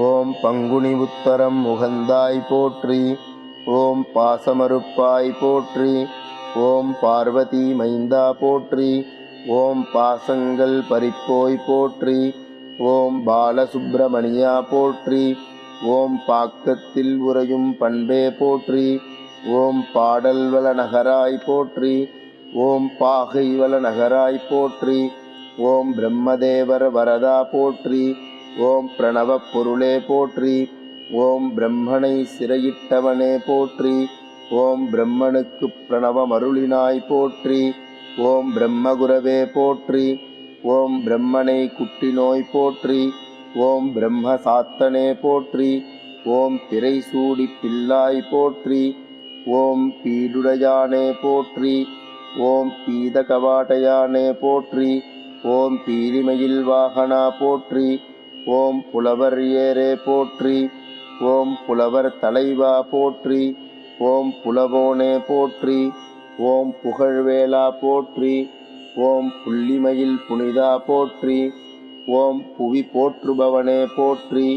S1: ஓம் பங்குனி உத்தரம் உகந்தாய் போற்றி. ஓம் பாசமறுப்பாய் போற்றி. ஓம் பார்வதி மைந்தா போற்றி. ஓம் பாசங்கள் பறிப்போய் போற்றி. ஓம் பாலசுப்பிரமணியா போற்றி. ஓம் பாக்கத்தில் உறையும் பண்பே போற்றி. ஓம் பாடல்வள நகராய் போற்றி. ஓம் பாகைவள நகராய் போற்றி. ஓம் பிரம்மதேவர் வரதா போற்றி. ஓம் பிரணவ பொருளே போற்றி. ஓம் பிரம்மனை சிறையிட்டவனே போற்றி. ஓம் பிரம்மனுக்கு பிரணவம் அருளினாய் போற்றி. ஓம் பிரம்மகுரவே போற்றி. ஓம் பிரம்மனை குட்டினோய் போற்றி. ஓம் பிரம்ம சாத்தனே போற்றி. ஓம் பிறை சூடி பிள்ளாய் போற்றி. ஓம் பீடுடையானே போற்றி. ஓம் பீத கவாடையானே போற்றி. ஓம் பீலிமயில் வாகனா போற்றி. ஓம் புலவர் ஏரே போற்றி. ஓம் புலவர் தலைவா போற்றி. ஓம் புலவோனே போற்றி. ஓம் புகழ்வேலா போற்றி. ஓம் புள்ளிமயில் புனிதா போற்றி. ஓம் புவி போற்றுபவனே போற்றி.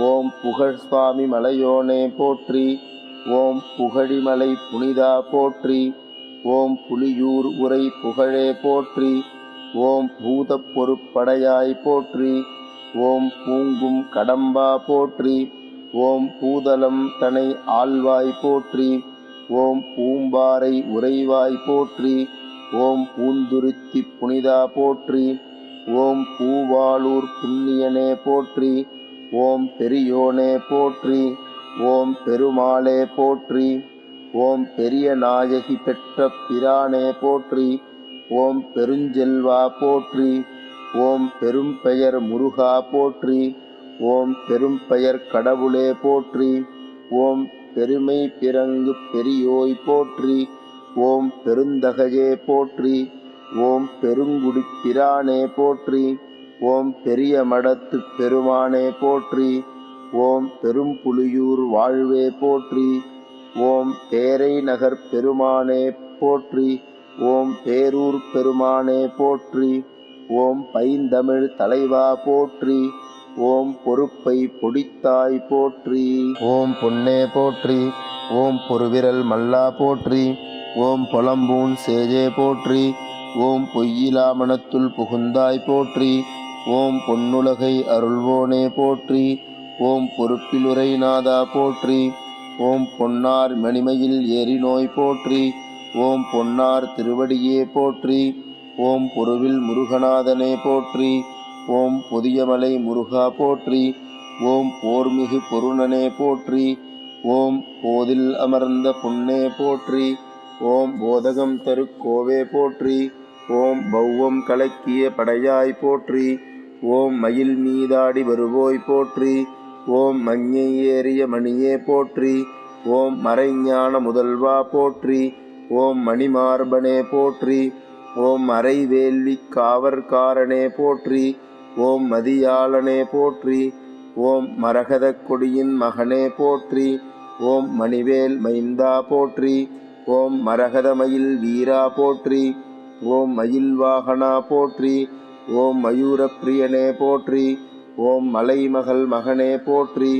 S1: ஓம் புகழ் சுவாமி மலையோனே போற்றி. ஓம் புகழிமலை புனிதா போற்றி. ஓம் புலியூர் உரை புகழே போற்றி. ஓம் பூதப் பொறுப்படையாய் போற்றி. ஓம் பூங்கும் கடம்பா போற்றி. ஓம் பூதலம் தனை ஆழ்வாய் போற்றி. ஓம் பூம்பாறை உறைவாய் போற்றி. ஓம் பூந்துருத்தி புனிதா போற்றி. ஓம் பூவாளூர் புண்ணியனே போற்றி. ஓம் பெரியோனே போற்றி. ஓம் பெருமாளே போற்றி. ஓம் பெரிய நாயகி பெற்ற பிரானே போற்றி. ஓம் பெருஞ்செல்வா போற்றி. ஓம் பெரும் பெயர் முருகா போற்றி. ஓம் பெரும் பெயர் கடவுளே போற்றி. ஓம் பெருமை பிறங்கு பெரியோய் போற்றி. ஓம் பெருந்தகையே போற்றி. ஓம் பெருங்குடி பிரானே போற்றி. ஓம் பெரிய மடத்து பெருமானே போற்றி. ஓம் பெரும் புலியூர் வாழ்வே போற்றி. ஓம் பேரை நகர் பெருமானே போற்றி. ஓம் பேரூர் பெருமானே போற்றி. ஓம் பைந்தமிழ் தலைவா போற்றி. ஓம் பொறுப்பை பொடித்தாய் போற்றி. ஓம் பொன்னே போற்றி. ஓம் பொருவிரல் மல்லா போற்றி. ஓம் பொலம்பூன் சேஜே போற்றி. ஓம் பொய்யிலா மனத்துள் புகுந்தாய் போற்றி. ஓம் பொன்னுலகை அருள்வோனே போற்றி. ஓம் பொறுப்பிலுரை நாதா போற்றி. ஓம் பொன்னார் மணிமையில் ஏறினோய் போற்றி. ஓம் பொன்னார் திருவடியே போற்றி. ஓம் பொருவில் முருகநாதனே போற்றி. ஓம் பொதியமலை முருகா போற்றி. ஓம் போர்மிகு பொருணனே போற்றி. ஓம் போதில் அமர்ந்த பொன்னே போற்றி. ஓம் போதகம் தருக்கோவே போற்றி. ஓம் பௌவம் கலக்கிய படையாய் போற்றி. ஓம் மயில் மீதாடி வருவோய் போற்றி. ஓம் மஞ்சை ஏறிய மணியே போற்றி. ஓம் மறைஞான முதல்வா போற்றி. ஓம் மணிமார்பனே போற்றி. ஓம் மறை வேள்வி காவற்காரனே போற்றி. ஓம் மதியாளனே போற்றி. ஓம் மரகதக் கொடியின் மகனே போற்றி. ஓம் மணிவேல் மைந்தா போற்றி. ஓம் மரகதமயில் வீரா போற்றி. ஓம் மயில் வாகனா போற்றி. ஓம் மயூரப்பிரியனே போற்றி. ஓம் மலைமகள் மகனே போற்றி.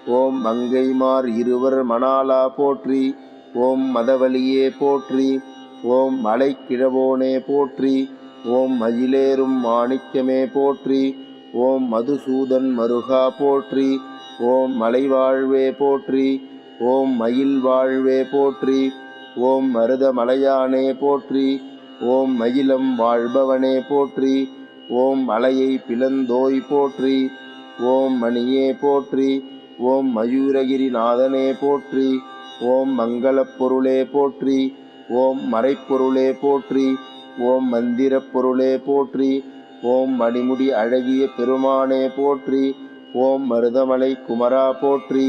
S1: ஓம் மங்கைமார் இருவர் மணாலா போற்றி. ஓம் மதவலியே போற்றி. ஓம் மலைக்கிழவோனே போற்றி. ஓம் மயிலேறும் மாணிக்கமே போற்றி. ஓம் மதுசூதன் மருகா போற்றி. ஓம் மலைவாழ்வே போற்றி. ஓம் மயில் வாழ்வே போற்றி. ஓம் மருத மலையானே போற்றி. ஓம் மயிலம் வாழ்பவனே போற்றி. ஓம் மலையை பிளந்தோய் போற்றி. ஓம் மணியே போற்றி. ஓம் மயூரகிரி நாதனே போற்றி. ஓம் மங்களப் பொருளே போற்றி. ஓம் மறைப்பொருளே போற்றி. ஓம் மந்திரப் பொருளே போற்றி. ஓம் மணிமுடி அழகிய பெருமானே போற்றி. ஓம் மருதமலை குமரா போற்றி.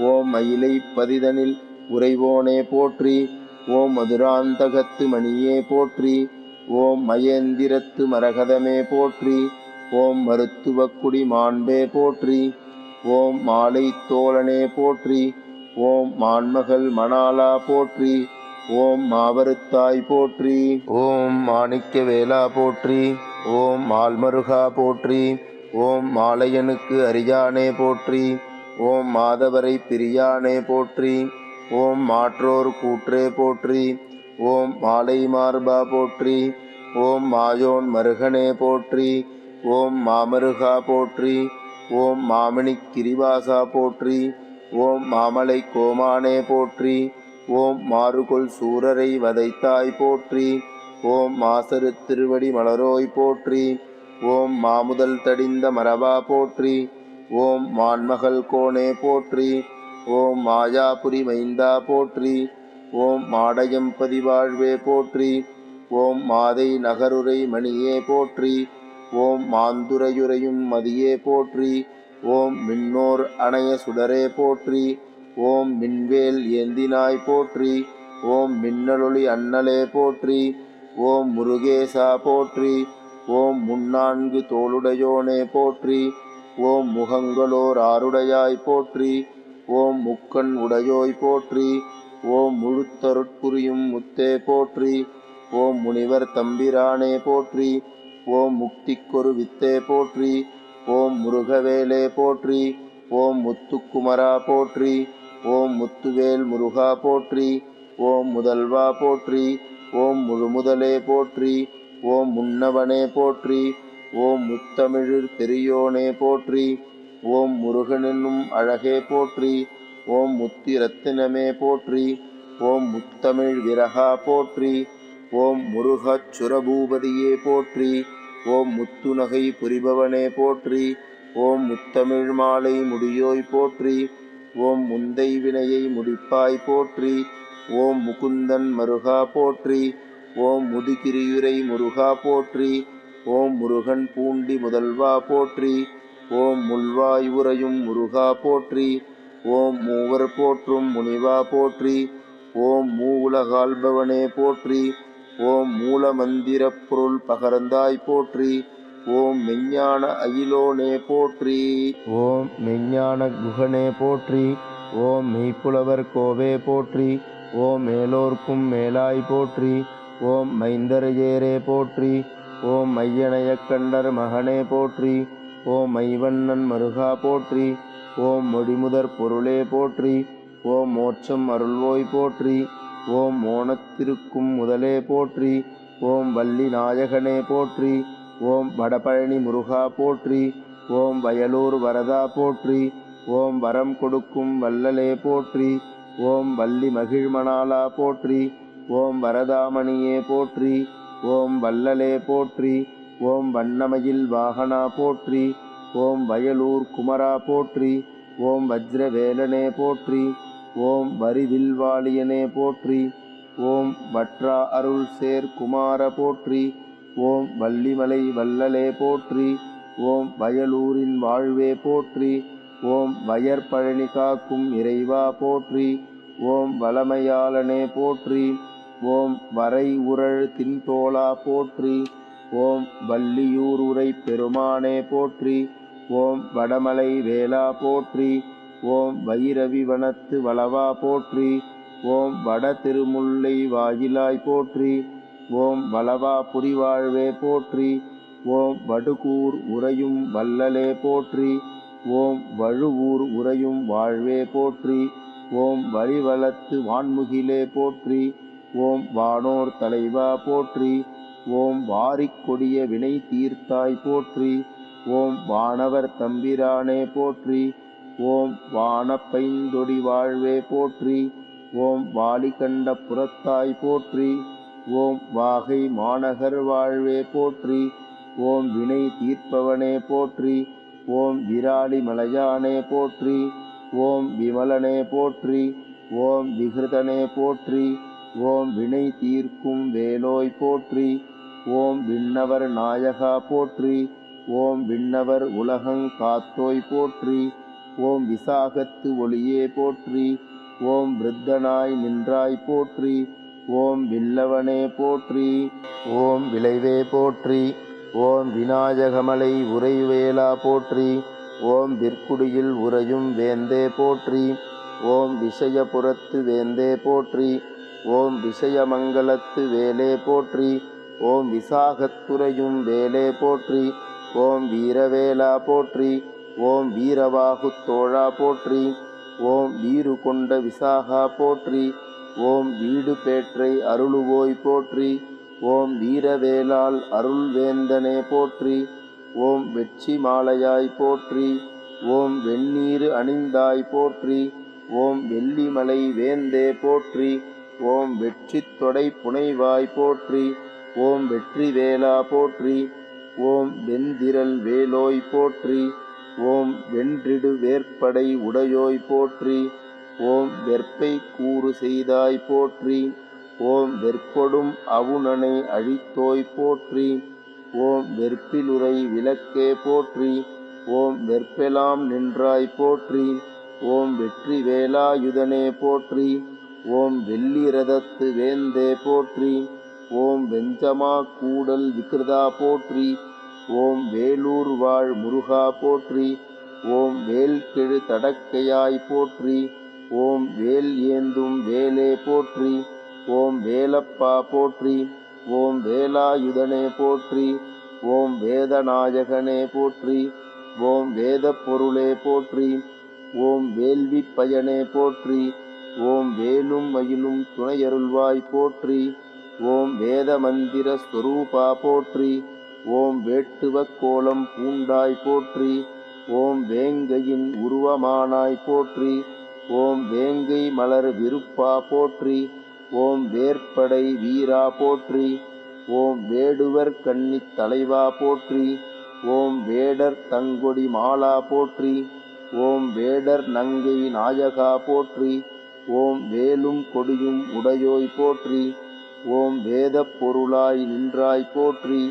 S1: ஓம் மயிலை பதிதனில் உறைவோனே போற்றி. ஓம் மதுராந்தகத்து மணியே போற்றி. ஓம் மயேந்திரத்து மரகதமே போற்றி. ஓம் மருத்துவக்குடி மாண்பே போற்றி. ஓம் மாலை தோழனே போற்றி. ஓம் மான்மகள் மணாலா போற்றி. ஓம் மாவருத்தாய் போற்றி. ஓம் மாணிக்க வேலா போற்றி. ஓம் மால்மருகா போற்றி. ஓம் மாலையனுக்கு அரியானே போற்றி. ஓம் மாதவரை பிரியானே போற்றி. ஓம் மாற்றோர் கூற்றே போற்றி. ஓம் மாலை மார்பா போற்றி. ஓம் மாயோன் மருகனே போற்றி. ஓம் மாமருகா போற்றி. ஓம் மாமணிக் கிரிவாசா போற்றி. ஓம் மாமலை கோமானே போற்றி. ஓம் மாறுகொள் சூரரை வதைத்தாய் போற்றி. ஓம் மாசரு திருவடி மலரோய் போற்றி. ஓம் மாமுதல் தடிந்த மரபா போற்றி. ஓம் மான்மகள் கோனே போற்றி. ஓம் மாயாபுரி மைந்தா போற்றி. ஓம் மாடயம் பதிவாழ்வே போற்றி. ஓம் மாதை நகருரை மணியே போற்றி. ஓம் மாந்துரையுரையும் மதியே போற்றி. ஓம் மின்னோர் அணைய சுடரே போற்றி. ஓம் மின்வேல் ஏந்தினாய் போற்றி. ஓம் மின்னலொளி அண்ணலே போற்றி. ஓம் முருகேசா போற்றி. ஓம் முன்னான்கு தோளுடையோனே போற்றி. ஓம் முகங்களோர் ஆருடையாய் போற்றி. ஓம் முக்கண் உடையோய் போற்றி. ஓம் முழுத்தருட்புரியும் முத்தே போற்றி. ஓம் முனிவர் தம்பிரானே போற்றி. ஓம் முக்திக்கொரு வித்தே போற்றி. ஓம் முருகவேலே போற்றி. ஓம் முத்துக்குமரா போற்றி. ஓம் முத்துவேல் முருகா போற்றி. ஓம் முதல்வா போற்றி. ஓம் முழுமுதலே போற்றி. ஓம் முன்னவனே போற்றி. ஓம் முத்தமிழிற் பெரியோனே போற்றி. ஓம் முருகனென்னும் அழகே போற்றி. ஓம் முத்திரத்தினமே போற்றி. ஓம் முத்தமிழ் விரகா போற்றி. ஓம் முருகச் சுரபூபதியே போற்றி. ஓம் முத்துநகை புரிபவனே போற்றி. ஓம் முத்தமிழ் மாலை முடியோய் போற்றி. ஓம் முந்தை வினையை முடிப்பாய் போற்றி. ஓம் முகுந்தன் மருகா போற்றி. ஓம் முதுகிரியுரை முருகா போற்றி. ஓம் முருகன் பூண்டி முதல்வா போற்றி. ஓம் முள்வாய் உறையும் முருகா போற்றி. ஓம் மூவர் போற்றும் முனிவா போற்றி. ஓம் மூவுலகாள்பவனே போற்றி. ஓம் மூல மந்திரப் பொருள் பகர்ந்தாய் போற்றி. ஓம் மெஞ்ஞான அயிலோனே போற்றி. ஓம் மெஞ்ஞான குகனே போற்றி. ஓம் மெய்ப்புலவர் கோவே போற்றி. ஓம் மேலோர்க்கும் மேலாய் போற்றி. ஓம் மைந்தரையேரே போற்றி. ஓம் மையனையக் கண்டர் மகனே போற்றி. ஓம் மைவண்ணன் மருகா போற்றி. ஓம் மொழிமுதற் பொருளே போற்றி. ஓம் மோட்சம் அருள்வோய் போற்றி. ஓம் மோனத்திருக்கும் முதலே போற்றி. ஓம் வள்ளி நாயகனே போற்றி. ஓம் வடபழனி முருகா போற்றி. ஓம் வயலூர் வரதா போற்றி. ஓம் வரம் கொடுக்கும் வள்ளலே போற்றி. ஓம் வள்ளி மகிழ்மணாலா போற்றி. ஓம் வரதாமணியே போற்றி. ஓம் வள்ளலே போற்றி. ஓம் வண்ணமயில் வாகனா போற்றி. ஓம் வயலூர் குமரா போற்றி. ஓம் வஜ்ரவேலனே போற்றி. ஓம் வரிவில்வாளியனே போற்றி. ஓம் வற்றா அருள் சேர் குமார போற்றி. ஓம் வள்ளிமலை வள்ளலே போற்றி. ஓம் வயலூரின் வாழ்வே போற்றி. ஓம் வயற்பழனி காக்கும் இறைவா போற்றி. ஓம் வளமையாளனே போற்றி. ஓம் வரை உரள் தின்தோளா போற்றி. ஓம் வள்ளியூர் உரை பெருமானே போற்றி. ஓம் வடமலை வேளா போற்றி. ஓம் வைரவி வனத்து வளவா போற்றி. ஓம் வட திருமுல்லை வாயிலாய் போற்றி. ஓம் வளவா புரிவாழ்வே போற்றி. ஓம் வடுகூர் உறையும் வள்ளலே போற்றி. ஓம் வழுவூர் உறையும் வாழ்வே போற்றி. ஓம் வரிவலத்து வான்முகிலே போற்றி. ஓம் வானோர் தலைவா போற்றி. ஓம் வாரிக் கொடிய வினை தீர்த்தாய் போற்றி. ஓம் வானவர் தம்பிரானே போற்றி. ஓம் வானப்பைந்தொடி வாழ்வே போற்றி. ஓம் வாலிகண்ட புறத்தாய் போற்றி. ஓம் வாகை மாநகர் வாழ்வே போற்றி. ஓம் வினை தீர்ப்பவனே போற்றி. ஓம் விராலி மலையானே போற்றி. ஓம் விமலனே போற்றி. ஓம் விகிருதனே போற்றி. ஓம் வினை தீர்க்கும் வேலோய் போற்றி. ஓம் விண்ணவர் நாயகா போற்றி. ஓம் விண்ணவர் உலகங் காத்தோய் போற்றி. ஓம் விசாகத்து ஒளியே போற்றி. ஓம் விருத்தனாய் நின்றாய் போற்றி. ஓம் வில்லவனே போற்றி. ஓம் விளைவே போற்றி. ஓம் விநாயகமலை உறைவேலா போற்றி. ஓம் விற்குடியில் உறையும் வேந்தே போற்றி. ஓம் விஷயபுரத்து வேந்தே போற்றி. ஓம் விஷயமங்கலத்து வேலே போற்றி. ஓம் விசாகத்துறையும் வேலே போற்றி. ஓம் வீரவேலா போற்றி. ஓம் வீரவாகு தோழா போற்றி. ஓம் வீறு கொண்ட விசாகா போற்றி. ஓம் வீடு பேற்றை அருளுவோய் போற்றி. ஓம் வீரவேலால் அருள்வேந்தனே போற்றி. ஓம் வெட்சி மாலையாய் போற்றி. ஓம் வெண்ணீரு அணிந்தாய் போற்றி. ஓம் வெள்ளிமலை வேந்தே போற்றி. ஓம் வெற்றித் தொடை புனைவாய் போற்றி. ஓம் வெற்றி வேலா போற்றி. ஓம் வெந்திரல் வேலோய் போற்றி. ஓம் வென்றிடு வேற்படை உடையோய் போற்றி. ஓம் வெற்பை கூறு செய்தாய் போற்றி. ஓம் வெற்பொடும் அவுணனை அழித்தோய் போற்றி. ஓம் வெற்பிலுரை விளக்கே போற்றி. ஓம் வெற்பெலாம் நின்றாய் போற்றி. ஓம் வெற்றி வேலாயுதனே போற்றி. ஓம் வெள்ளி ரதத்து வேந்தே போற்றி. ஓம் வெஞ்சமா கூடல் விகிருதா போற்றி. ஓம் வேலூர் வாழ் முருகா போற்றி. ஓம் வேல்கெழு தடக்கையாய் போற்றி. ஓம் வேல் ஏந்தும் வேலே போற்றி. ஓம் வேலப்பா போற்றி. ஓம் வேலாயுதனே போற்றி. ஓம் வேதநாயகனே போற்றி. ஓம் வேத பொருளே போற்றி. ஓம் வேள்வி பயனே போற்றி. ஓம் வேலும் மயிலும் துணையருள்வாய் போற்றி. ஓம் வேத மந்திர ஸ்வரூபா போற்றி. ஓம் வேட்டுவ கோலம் பூண்டாய் போற்றி. ஓம் வேங்கையின் உருவமானாய் போற்றி. ஓம் வேங்கை மலர் விருப்பா போற்றி. ஓம் வேற்படை வீரா போற்றி. ஓம் வேடுவர் கன்னித் தலைவா போற்றி. ஓம் வேடர் தங்கொடி மாலா போற்றி. ஓம் வேடர் நங்கை நாயகா போற்றி. ஓம் வேலும் கொடியும் உடையோய் போற்றி. ஓம் வேதப் பொருளாய் நின்றாய் போற்றி.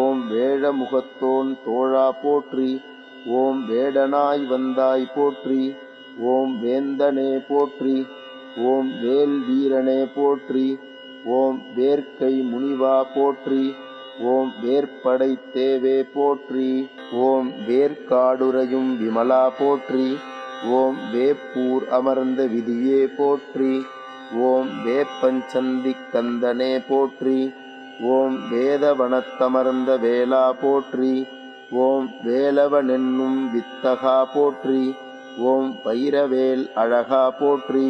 S1: ஓம் வேழ முகத்தோன் தோழா போற்றி. ஓம் வேடனாய் வந்தாய் போற்றி. ஓம் வேந்தனே போற்றி. ஓம் வேல் வீரனே போற்றி. ஓம் வேர்க்கை முனிவா போற்றி. ஓம் வேற்படை தேவே போற்றி. ஓம் வேர்க்காடுறையும் விமலா போற்றி. ஓம் வேப்பூர் அமர்ந்த விதியே போற்றி. ஓம் வேப்பஞ்சந்தி கந்தனே போற்றி. ஓம் வேதவனத்தமர்ந்த வேளா போற்றி. ஓம் வேலவனென்னும் வித்தகா போற்றி. ஓம் வைரவேல் அழகா போற்றி.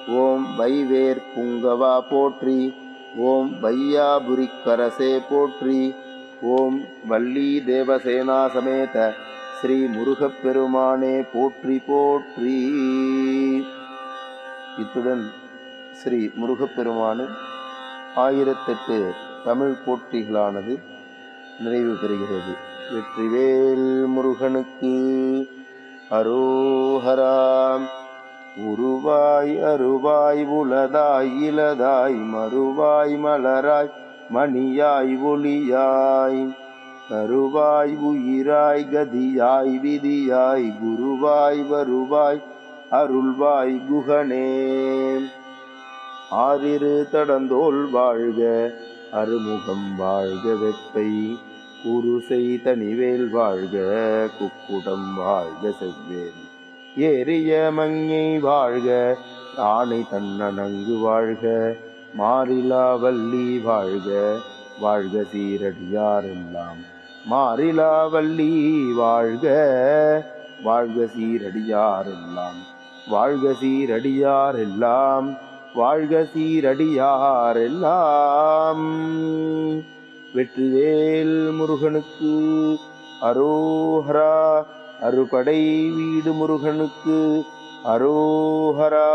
S1: ஓம் வைவேர் புங்கவா போற்றி. ஓம் வையாபுரிக்கரசே போற்றி. ஓம் வள்ளி தேவசேனா சமேத ஸ்ரீ முருகப்பெருமானே போற்றி போற்றி. இத்துடன் ஸ்ரீ முருகப்பெருமானின் 1008 தமிழ் போற்றிகளானது நிறைவு பெறுகிறது. வெற்றிவேல் முருகனுக்கு அரோஹரா. உருவாய் அருவாய் உளதாய் இலதாய் மறுவாய் மலராய் மணியாய் ஒளியாய் கருவாய் உயிராய் கதியாய் விதியாய் குருவாய் வருவாய் அருள்வாய் குகனே. ஆறிரு தடந்தோள் வாழ்க அருமுகம் வாழ்க வெப்பை குருசை தனிவேல் வாழ்க குக்குடம் வாழ்க செவ்வேல் ஏறிய மங்கை வாழ்க ஆணை தன்னணங்கு வாழ்க மாறிலா வள்ளி வாழ்க வாழ்க சீரடியாரெல்லாம் மாறிலா வள்ளி வாழ்க வாழ்க சீரடியாரெல்லாம் வாழ்க சீரடியாரெல்லாம் வாழ்க சீரடியாரெல்லாம். வெற்றிவேல் முருகனுக்கு அரோஹரா. அறுபடை வீடு முருகனுக்கு அரோஹரா.